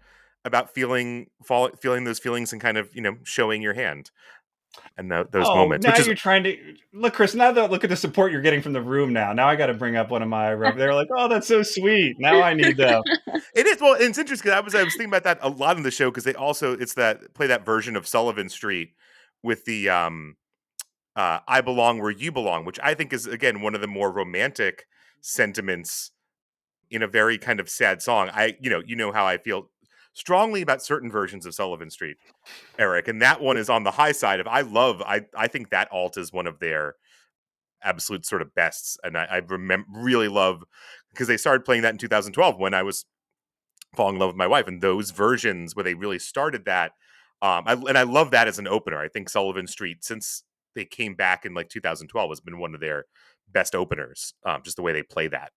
feeling those feelings and kind of showing your hand and those moments. Now you're trying to look, Chris. Now look at the support you're getting from the room. Now I got to bring up one of my. They're like, oh, that's so sweet. Now I need them. It is well. It's interesting because I was thinking about that a lot in the show because they also play that version of Sullivan Street with the I Belong Where You Belong, which I think is, again, one of the more romantic sentiments in a very kind of sad song. You know how I feel strongly about certain versions of Sullivan Street, Eric, and that one is on the high side of I think that alt is one of their absolute sort of bests, and I really love because they started playing that in 2012 when I was falling in love with my wife, and those versions where they really started that. I love that as an opener. I think Sullivan Street, since they came back in like 2012, has been one of their best openers. Just the way they play that.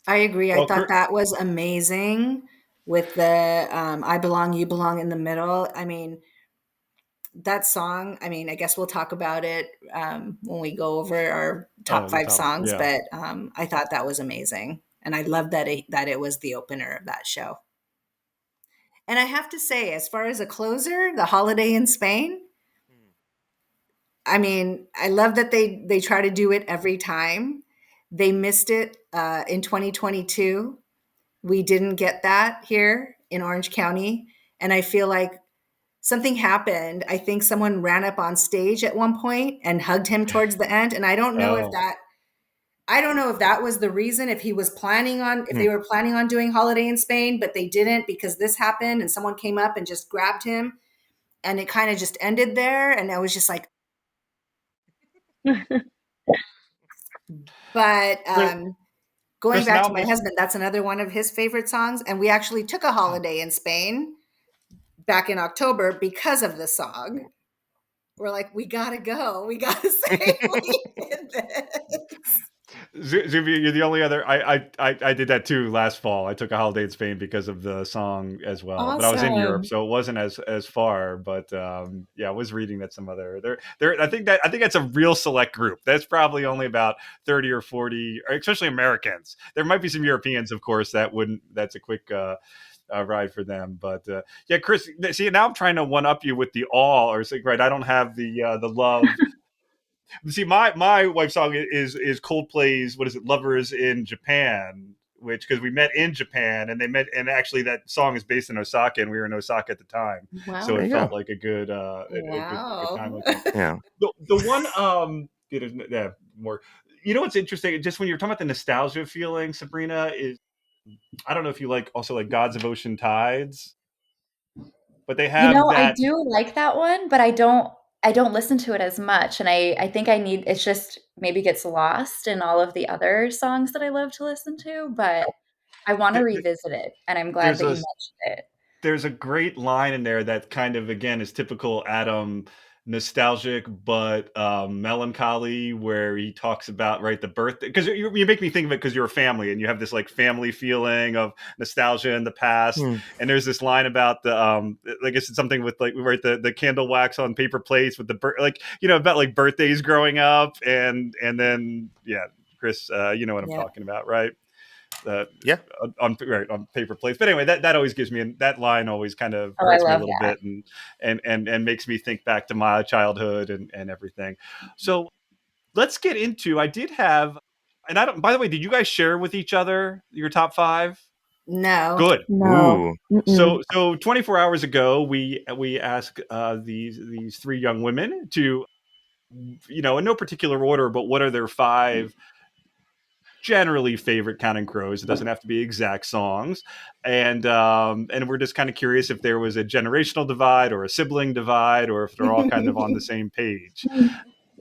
I agree. I thought that was amazing with the I Belong, You Belong in the middle. I mean, that song, I guess we'll talk about it when we go over our top 5 songs, but I thought that was amazing. And I love that it was the opener of that show. And I have to say, as far as a closer, The Holiday in Spain, I love that they try to do it every time. They missed it in 2022. We didn't get that here in Orange County. And I feel like something happened. I think someone ran up on stage at one point and hugged him towards the end. And I don't know if Oh, that was the reason, if they were planning on doing Holiday in Spain, but they didn't because this happened and someone came up and just grabbed him and it kind of just ended there. And I was just like, but Chris, going Chris, back now to I'm my also, husband, that's another one of his favorite songs. And we actually took a holiday in Spain back in October because of the song. We're like, we gotta go. We gotta say we did this. Zubia, you're the only other. I did that too last fall. I took a holiday in Spain because of the song as well, but I was in Europe, Awesome. so it wasn't as far. But yeah, I was reading that some other there. I think that's a real select group. That's probably only about 30 or 40, especially Americans. There might be some Europeans, of course, that wouldn't. That's a quick. Ride for them, but yeah, Chris. See, now I'm trying to one up you with the all, or say, right? I don't have the love. See, my wife's song is Coldplay's "What is it, Lovers in Japan," which because we met in Japan and they met, and actually that song is based in Osaka and we were in Osaka at the time, so Wow. There it you felt go. like a good time Wow. with them. Yeah. The one yeah, more. You know what's interesting? Just when you're talking about the nostalgia feeling, Sabrina, is I don't know if you like also like Gods of Ocean Tides, but they You have know, I that. do like that one, but I don't listen to it as much, and I think I need it's just maybe gets lost in all of the other songs that I love to listen to, but I wanna revisit it, and I'm glad There's that you a mentioned it. there's a great line in there that kind of again is typical Adam nostalgic but melancholy where he talks about right the birthday because you make me think of it because you're a family and you have this like family feeling of nostalgia in the past, Hmm. and there's this line about the I guess it's something with like right the candle wax on paper plates with the like about like birthdays growing up and then yeah, Chris, you know what I'm Yeah. talking about, right? uh, Yeah. on paper plates. But anyway, that always gives me that line always kind of Oh, I hurts me a love little that. bit and makes me think back to my childhood and everything. So let's get into. I did have, and I don't. By the way, did you guys share with each other your top five? No. Good. No. Ooh. Mm-mm. So 24 hours ago, we asked these three young women to in no particular order, but what are their five generally favorite Counting Crows. It doesn't have to be exact songs, and we're just kind of curious if there was a generational divide or a sibling divide, or if they're all kind of on the same page.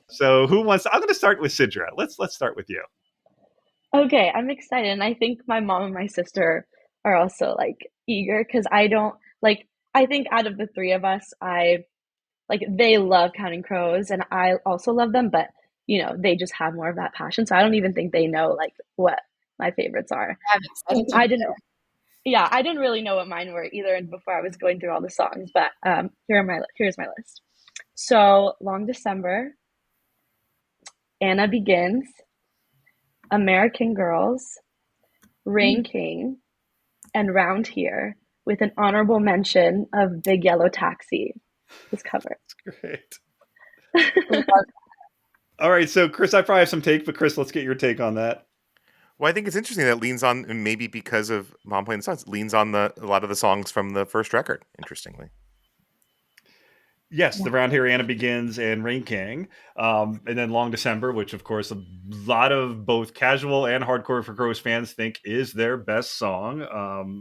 So who wants? I'm going to start with Sidra. Let's start with you. Okay, I'm excited. And I think my mom and my sister are also like eager because I don't like, I think out of the three of us, they love Counting Crows and I also love them, but they just have more of that passion. So I don't even think they know like what my favorites are. I'm excited to I didn't, yeah, I didn't really know what mine were either before I was going through all the songs, but here's my list. So Long December, Anna Begins, American Girls, Rain King, and Round Here, with an honorable mention of Big Yellow Taxi, this cover. Great. love All right, so Chris, I probably have some take, but Chris, let's get your take on that. Well, I think it's interesting that leans on, and maybe because of Mom playing the songs, leans on a lot of the songs from the first record. Interestingly. Yes, Yeah. the Round Here Anna Begins and Rain King, and then Long December, which of course a lot of both casual and hardcore for Crows fans think is their best song,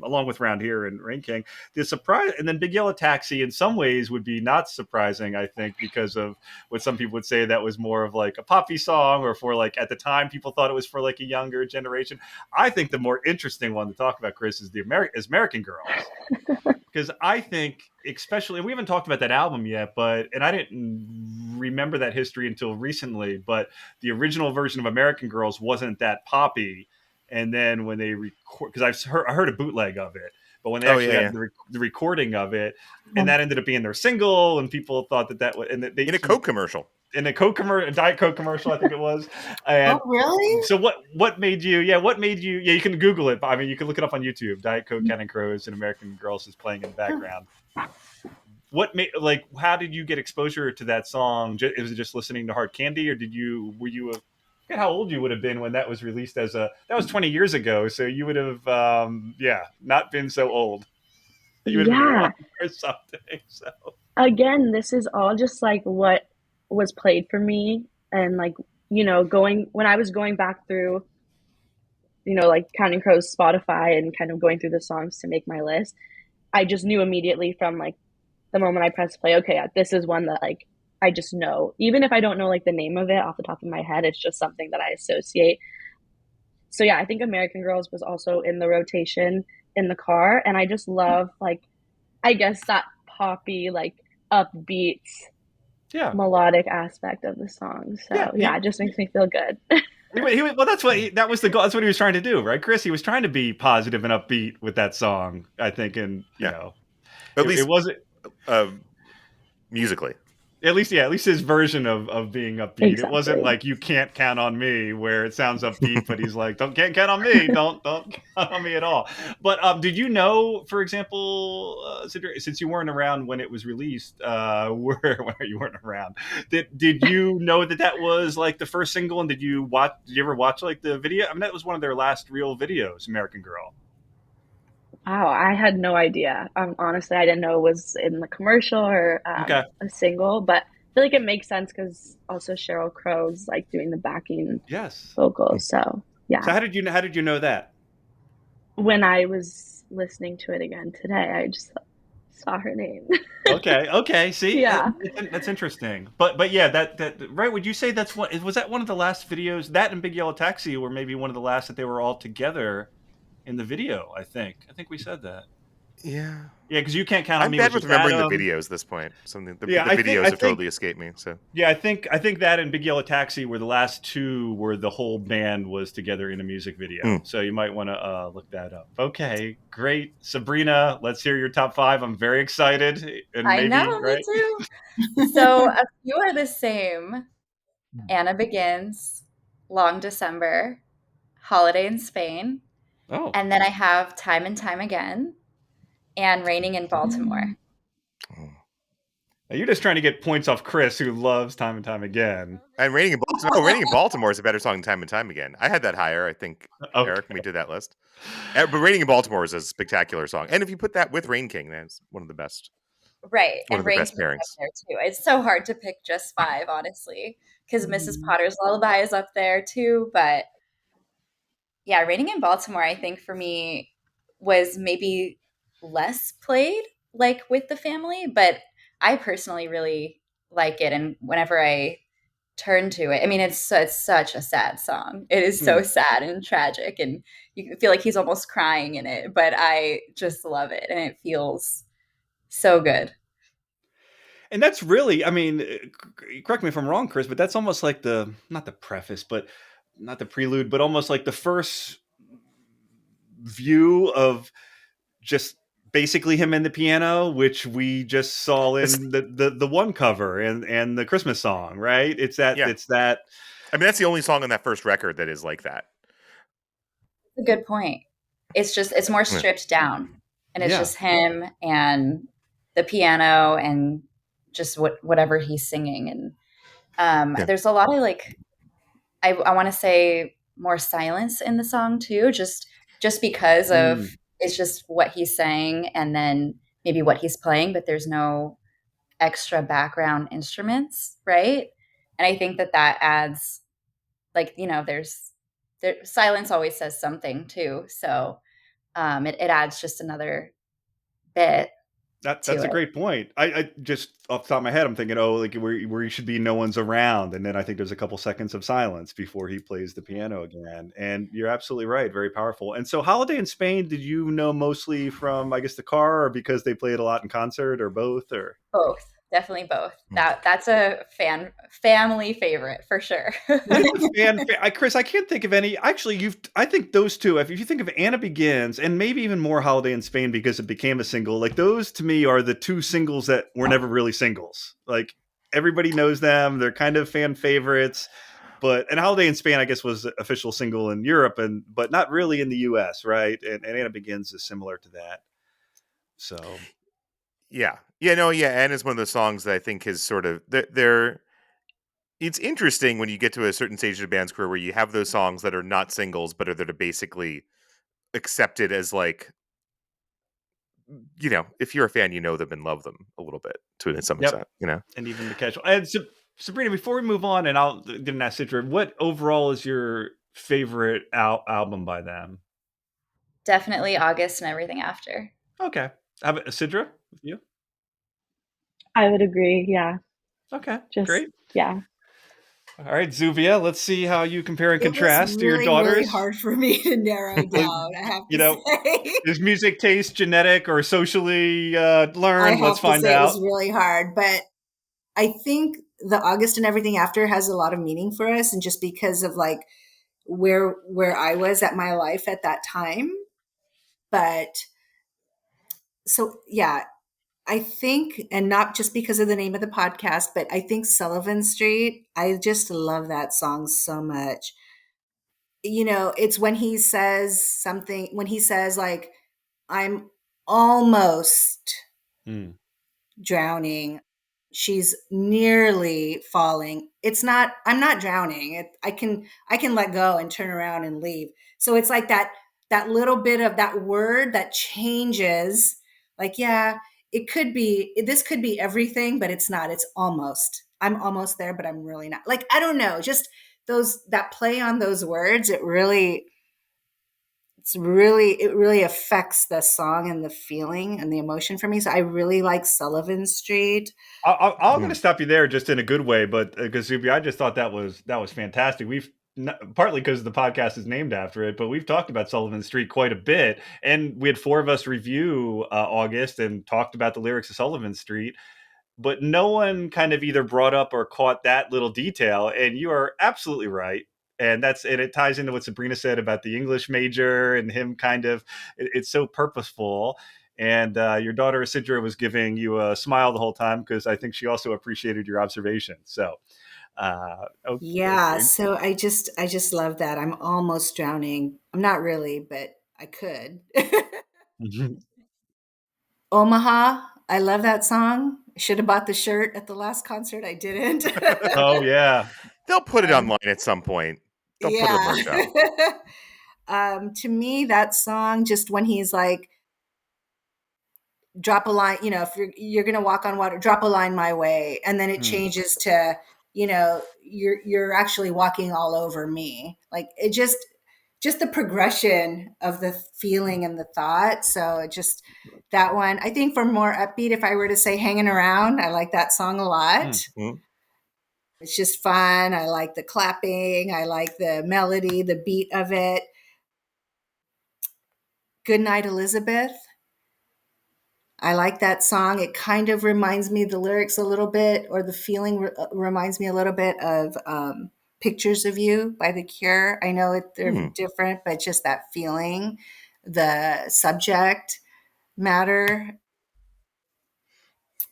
along with Round Here and Rain King. The surprise, and then Big Yellow Taxi, in some ways, would be not surprising, I think, because of what some people would say that was more of like a poppy song, or for like at the time people thought it was for like a younger generation. I think the more interesting one to talk about, Chris, is American Girls, because I think, especially, and we haven't talked about that album yet, and I didn't remember that history until recently, but the original version of American Girls wasn't that poppy. And then when they record, because I heard a bootleg of it, but when they Oh yeah, actually yeah. had the recording of it, and that ended up being their single, and people thought that was, and they In a Coke commercial. in a Coke commercial, a Diet Coke commercial, I think it was. Oh, And really? so what made you? Yeah, what made you? Yeah, you can Google it. I mean, you can look it up on YouTube. Diet Coke, Counting Crows, and American Girls is playing in the background. What made like? How did you get exposure to that song? Was it just listening to Hard Candy, or were you? Forget how old you would have been when that was released that was 20 years ago. So you would have, yeah, not been so old. You would have been Yeah. wrong or something. So Again, this is all just like what was played for me. And like, going when I was going back through, like Counting Crows Spotify and kind of going through the songs to make my list, I just knew immediately from like the moment I pressed play, okay, yeah, this is one that like I just know. Even if I don't know like the name of it off the top of my head, it's just something that I associate. So yeah, I think American Girls was also in the rotation in the car, and I just love like I guess that poppy like upbeat yeah, melodic aspect of the song. yeah. So yeah, it just makes me feel good. Well, that was the goal. That's what he was trying to do, right, Chris? He was trying to be positive and upbeat with that song, I think, and Yeah. At it least wasn't. musically. At least his version of being upbeat. It wasn't Exactly. like "You Can't Count on Me," where it sounds upbeat, but he's like, "Can't count on me. Don't count on me at all." But did you know, for example, Sidra, since you weren't around when it was released, where you weren't around, did you know that was like the first single? And did you ever watch like the video? I mean, that was one of their last real videos, "American Girl." Wow, I had no idea. Honestly, I didn't know it was in the commercial or Okay. a single, but I feel like it makes sense because also Sheryl Crow's like doing the backing Yes. vocals. So So yeah, how did you know that? when I was listening to it again today, I just saw her name. Okay. See, Yeah. that's interesting. But yeah, that right. Would you say that's what was that one of the last videos? That and Big Yellow Taxi were maybe one of the last that they were all together in the video. I think we said that. Yeah. Yeah, because You Can't Count on I'm Me was bad with just remembering the Adam. videos at this point. Something the Yeah, videos have totally escaped me. So I think that and Big Yellow Taxi were the last two where the whole band was together in a music video. So you might want to look that up. Okay, great, Sabrina. Let's hear your top five. I'm very excited, and I maybe know, me right. too. So a few are the same. Anna Begins, Long December, Holiday in Spain, Oh, and then I have Time and Time Again and Raining in Baltimore. you're just trying to get points off Chris, who loves Time and Time Again. and Raining in Baltimore. Oh, Raining in Baltimore is a better song than Time and Time Again. I had that higher, I think, Eric, when we Okay. did that list. But Raining in Baltimore is a spectacular song. And if you put that with Rain King, that's one of the best Right, and Rain best King's up pairings. there too. It's so hard to pick just five, honestly, because Mrs. Potter's Lullaby is up there too. But yeah, Raining in Baltimore, I think for me was maybe less played like with the family, but I personally really like it. And whenever I turn to it, I mean, it's such a sad song. It is so sad and tragic, and you feel like he's almost crying in it. But I just love it, and it feels so good. And that's really, I mean, correct me if I'm wrong, Chris, but that's almost like not the preface, but not the prelude, but almost like the first view of just basically him and the piano, which we just saw It's, in the one cover and the Christmas song, right? yeah. It's that. I mean, that's the only song on that first record that is like that. A good point. It's more Yeah. stripped down, and it's Yeah. just him and the piano and just whatever he's singing. And Yeah. there's a lot of like I want to say more silence in the song too, just because of Mm. it's just what he's saying and then maybe what he's playing, but there's no extra background instruments, right? And I think that adds like silence always says something too, so it adds just another bit to That's a it. great point. I just off the top of my head, I'm thinking, oh, like where you should be, no one's around, and then I think there's a couple seconds of silence before he plays the piano again. And you're absolutely right, very powerful. And so, Holiday in Spain, did you know mostly from, I guess, the car, or because they played a lot in concert, or both, or? Both, definitely both. Mm. That's a family favorite for sure. What is a Chris? I can't think of any. Actually, I think those two. If you think of Anna Begins and maybe even more Holiday in Spain because it became a single, like those to me are the two singles that were never really singles. Like everybody knows them; they're kind of fan favorites. And Holiday in Spain, I guess, was the official single in Europe, but not really in the U.S. Right? And Anna Begins is similar to that. So Yeah. Yeah, no, yeah. And it's one of those songs that I think is sort of they're it's interesting when you get to a certain stage of a band's career where you have those songs that are not singles, but are that are basically accepted as like if you're a fan, you know them and love them a little bit to some Yep. extent. And even the casual. And Sabrina, before we move on, and I'll didn't ask Sidra, what overall is your favorite album by them? Definitely August and Everything After. Okay. How about Sidra? With you? I would agree. Yeah. Okay. Just, Great. yeah. All right, Zubia, let's see how you compare and It was contrast to your really, really daughters. hard for me to narrow down, I have to say. Is music taste genetic or socially I learned? Let's have to find say it out. was really hard, but I think the August and Everything After has a lot of meaning for us, and just because of like where I was at my life at that time. But so yeah, I think, and not just because of the name of the podcast, but I think Sullivan Street, I just love that song so much. It's when he says something, when he says like, I'm almost Hmm. drowning. She's nearly falling. I'm not drowning. I can let go and turn around and leave. So it's like that little bit of that word that changes. Like, yeah, this could be everything, but it's not. It's almost. I'm almost there, but I'm really not. Like, I don't know, just that play on those words, it really affects the song and the feeling and the emotion for me. So I really like Sullivan Street. I'm going to stop you there, just in a good way, but because Zubia, I just thought that was fantastic. We've partly because the podcast is named after it, but we've talked about Sullivan Street quite a bit, and we had 4 of us review August and talked about the lyrics of Sullivan Street. But no one kind of either brought up or caught that little detail. And you are absolutely right. And it ties into what Sabrina said about the English major and him kind of, it's so purposeful. And your daughter Sidra was giving you a smile the whole time because I think she also appreciated your observation. So, Yeah, okay. so I just love that. I'm almost drowning. I'm not really, but I could. Omaha, I love that song. I should have bought the shirt at the last concert. I didn't. Oh, yeah. They'll put it online at some point. They'll put the Yeah. merch out. To me, that song, just when he's like, drop a line, if you're gonna walk on water, drop a line my way, and then it changes to, you're actually walking all over me. Like it just the progression of the feeling and the thought. So it just that one. I think for more upbeat, if I were to say hanging around, I like that song a lot. Mm. It's just fun. I like the clapping. I like the melody, the beat of it. Goodnight, Elizabeth. I like that song. It kind of reminds me the lyrics a little bit, or the feeling reminds me a little bit of Pictures of You by The Cure. I know they're different, but just that feeling, the subject matter.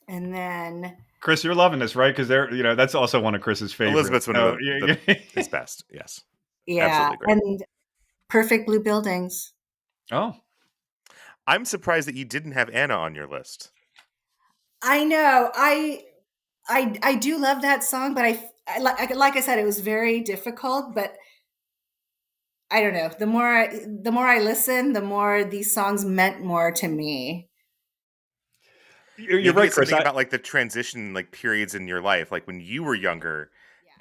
And then Chris, you're loving this, right? Because that's also one of Chris's favorites. Elizabeth's one of his best. Yes. Yeah. Absolutely great. And Perfect Blue Buildings. Oh. I'm surprised that you didn't have Anna on your list. I know. I do love that song, but like I said, it was very difficult, but I don't know. The more I listen, the more these songs meant more to me. You're right, it's Chris. Something about like the transition, like periods in your life, like when you were younger,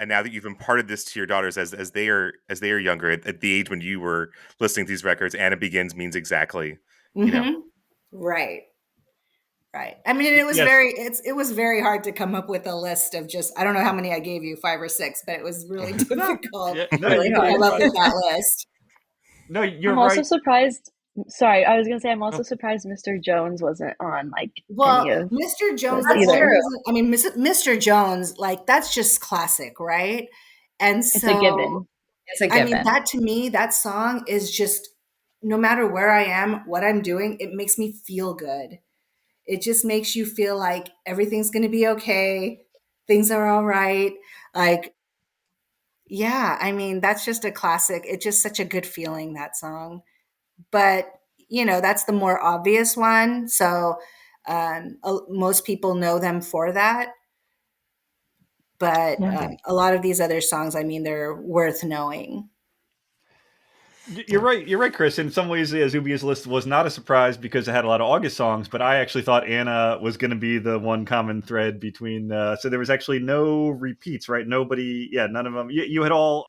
and now that you've imparted this to your daughters as they are younger, at the age when you were listening to these records, Anna Begins means exactly, Right. Right. I mean, it was it was very hard to come up with a list of just, I don't know how many I gave you, 5 or 6, but it was really difficult to come up with that list. No, you're I'm right. also surprised. Sorry, I was gonna say I'm also surprised Mr. Jones wasn't on Well, any of Mr. Jones, this either. I mean, Mr. Jones, like that's just classic, right? And so It's a given. It's a given. I mean, that to me, that song is just, no matter where I am, what I'm doing, it makes me feel good. It just makes you feel like everything's going to be okay. Things are all right. Like, yeah, I mean, that's just a classic. It's just such a good feeling, that song. But, that's the more obvious one. So most people know them for that. But Yeah. a lot of these other songs, I mean, they're worth knowing. You're right. You're right, Chris. In some ways, yeah, Zubia's list was not a surprise because it had a lot of August songs. But I actually thought Anna was going to be the one common thread between. So there was actually no repeats, right? Nobody. Yeah, none of them. You had all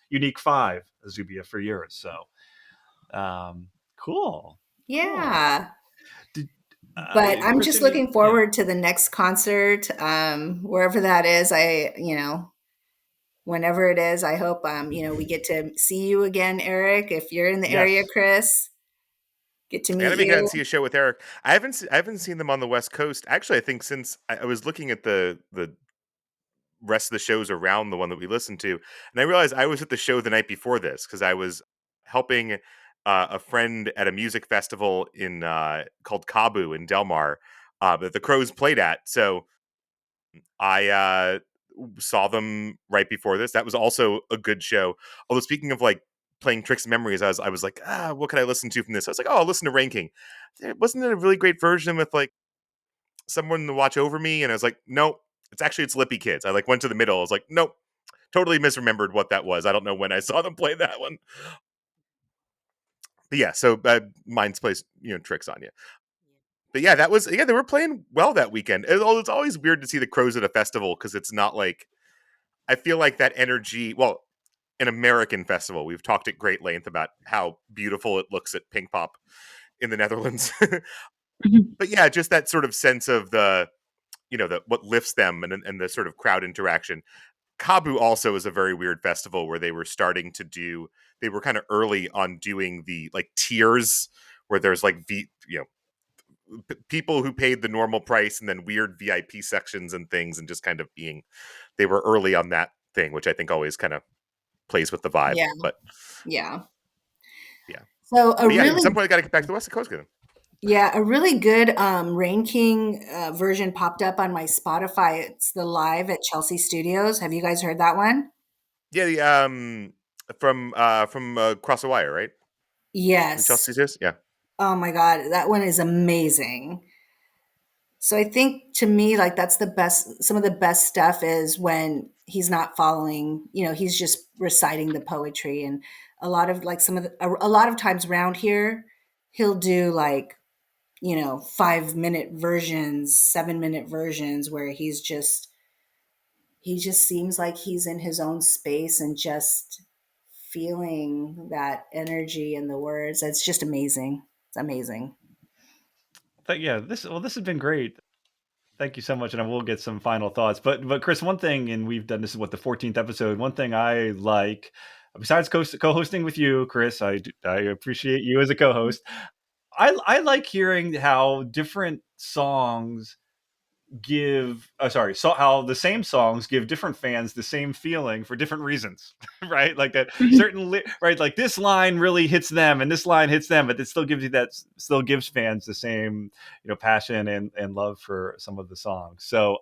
unique five Zubia for yours. So cool, cool. Yeah. Did, But I'm Chris, just any? looking Yeah. forward to the next concert, wherever that is. Whenever it is, I hope, we get to see you again, Eric. If you're in the area, Yes. Chris, get to I gotta meet make it out and you. see a show with Eric. I haven't seen them on the West Coast. Actually, I think since I was looking at the rest of the shows around the one that we listened to, and I realized I was at the show the night before this because I was helping a friend at a music festival in called Kabu in Del Mar that the Crows played at. So I saw them right before this. That was also a good show. Although speaking of like playing tricks and memories, I was like, what could I listen to from this? I was like, oh, I'll listen to Ranking. Wasn't it a really great version with like someone to watch over me? And I was like, nope. It's Lippy Kids. I like went to the middle. I was like, nope. Totally misremembered what that was. I don't know when I saw them play that one. But yeah, so Minds plays tricks on you. But yeah, they were playing well that weekend. It's always weird to see the Crows at a festival because it's not like I feel like that energy. Well, an American festival. We've talked at great length about how beautiful it looks at Pink Pop in the Netherlands. But yeah, just that sort of sense of the what lifts them and the sort of crowd interaction. Kabu also is a very weird festival where they were kind of early on doing the like tiers where there's like people who paid the normal price and then weird VIP sections and things and just kind of they were early on that thing, which I think always kind of plays with the vibe. Yeah. But Yeah. yeah. So But yeah, at some point I got to get back to the West Coast again. a really good Rain King version popped up on my Spotify. It's the live at Chelsea Studios. Have you guys heard that one? Yeah, from Cross the Wire, right? From Yes. Chelsea Sis? Yeah. Oh my God, that one is amazing. So I think to me, like that's the best. Some of the best stuff is when he's not following. He's just reciting the poetry, and a lot of like a lot of times around here, he'll do like 5-minute versions, 7-minute versions where he just seems like he's in his own space and just feeling that energy in the words. It's just amazing. It's amazing. But yeah, this has been great. Thank you so much, and I will get some final thoughts. But Chris, one thing, and we've done this is what the 14th episode. One thing I like, besides co-hosting with you, Chris, I appreciate you as a co-host. I like hearing how different songs how the same songs give different fans the same feeling for different reasons. Right, like that right, like this line really hits them and this line hits them, but it still gives fans the same passion and love for some of the songs. So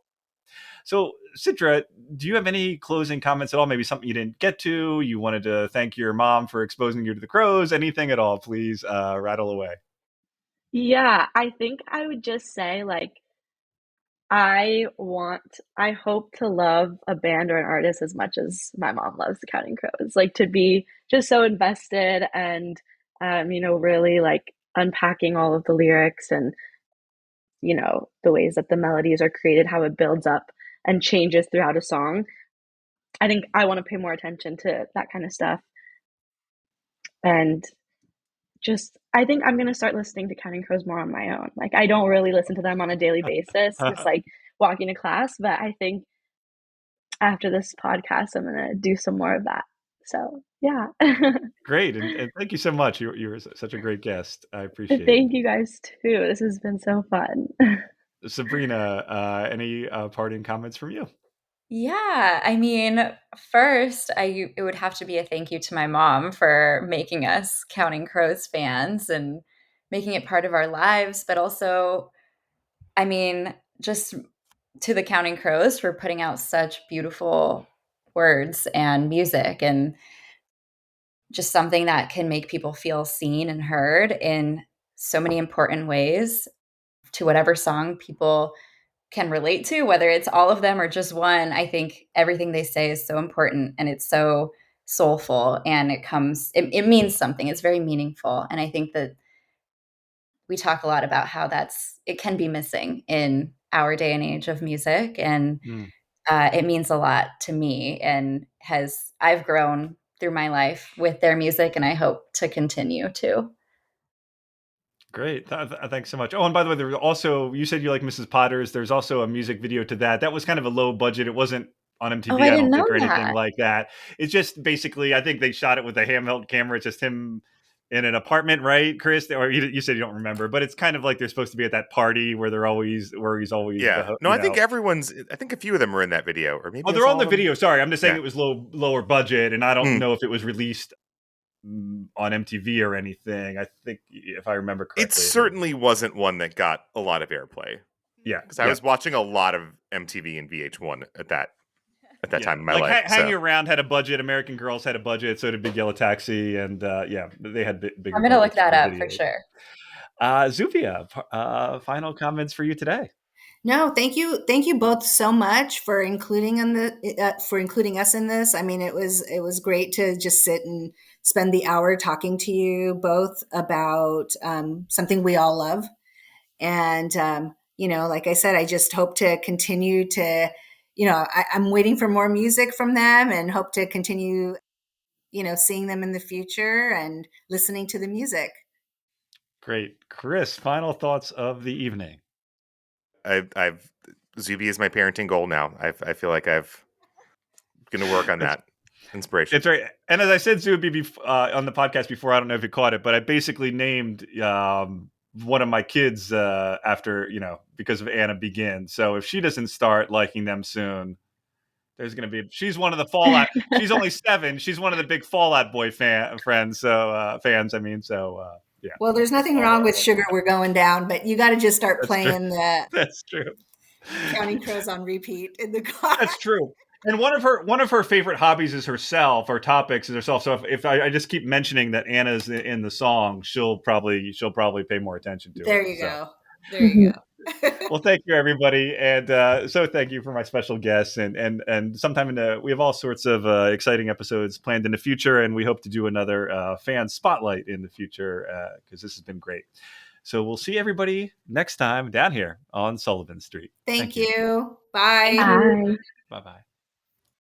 Sidra, do you have any closing comments at all? Maybe something you didn't get to, you wanted to thank your mom for exposing you to the Crows, anything at all? Please rattle away. Yeah, I think I would just say, like, I hope to love a band or an artist as much as my mom loves the Counting Crows. Like, to be just so invested and, really like unpacking all of the lyrics and, the ways that the melodies are created, how it builds up and changes throughout a song. I think I want to pay more attention to that kind of stuff. And I think I'm gonna start listening to Counting Crows more on my own. Like, I don't really listen to them on a daily basis, just like walking to class. But I think after this podcast, I'm gonna do some more of that. So yeah. Great, and thank you so much. You're such a great guest. I appreciate it. Thank you guys too. This has been so fun. Sabrina, any parting comments from you? Yeah, I mean, first, it would have to be a thank you to my mom for making us Counting Crows fans and making it part of our lives, but also, I mean, just to the Counting Crows for putting out such beautiful words and music and just something that can make people feel seen and heard in so many important ways to whatever song people can relate to, whether it's all of them or just one. I think everything they say is so important and it's so soulful, and it means something. It's very meaningful. And I think that we talk a lot about how it can be missing in our day and age of music. And Mm. it means a lot to me, and I've grown through my life with their music, and I hope to continue to. Great. Thanks so much. Oh, and by the way, there was also, you said you like Mrs. Potter's. There's also a music video to that. That was kind of a low budget. It wasn't on Oh, MTV, I I didn't don't know think, or anything that. like that. It's just basically, I think they shot it with a handheld camera. It's just him in an apartment, right, Chris? Or you said you don't remember, but it's kind of like they're supposed to be at that party where he's always Yeah. No, I think I think a few of them were in that video, or maybe Oh, it's they're on all the of them. video. Sorry, I'm just saying Yeah. it was lower budget, and I don't know if it was released on MTV or anything. I think, if I remember correctly, It certainly wasn't one that got a lot of airplay. Yeah, because I was watching a lot of MTV and VH1 at that time in my like life. Hanging Around had a budget. American Girls had a budget. So did Big Yellow Taxi, and they had bigger. I'm gonna look budgets that for up for videos. sure. Zubia, final comments for you today. No, thank you both so much for including us in this. I mean, it was great to just sit and spend the hour talking to you both about something we all love. And like I said, I just hope to continue to, I'm waiting for more music from them, and hope to continue, seeing them in the future and listening to the music. Great. Chris, final thoughts of the evening. Zubia is my parenting goal now. I feel like I've going to work on that inspiration. It's right. And as I said, Zubia, on the podcast before, I don't know if you caught it, but I basically named one of my kids after, because of Anna Begin. So if she doesn't start liking them soon, there's going to be, she's one of the Fallout. She's only 7. She's one of the big Fallout Boy friends. So fans, I mean, yeah. Well, there's nothing wrong with Sugar We're Going Down, but you got to just start playing That's true. Counting Crows on repeat in the car. That's true. And one of her favorite hobbies is herself, or topics is herself. So if I just keep mentioning that Anna's in the song, she'll probably pay more attention to it. There you go. There you go. Well, thank you, everybody, and so thank you for my special guests, and sometime we have all sorts of exciting episodes planned in the future, and we hope to do another fan spotlight in the future because this has been great. So we'll see everybody next time down here on Sullivan Street. Thank you. Bye. Bye. Bye-bye.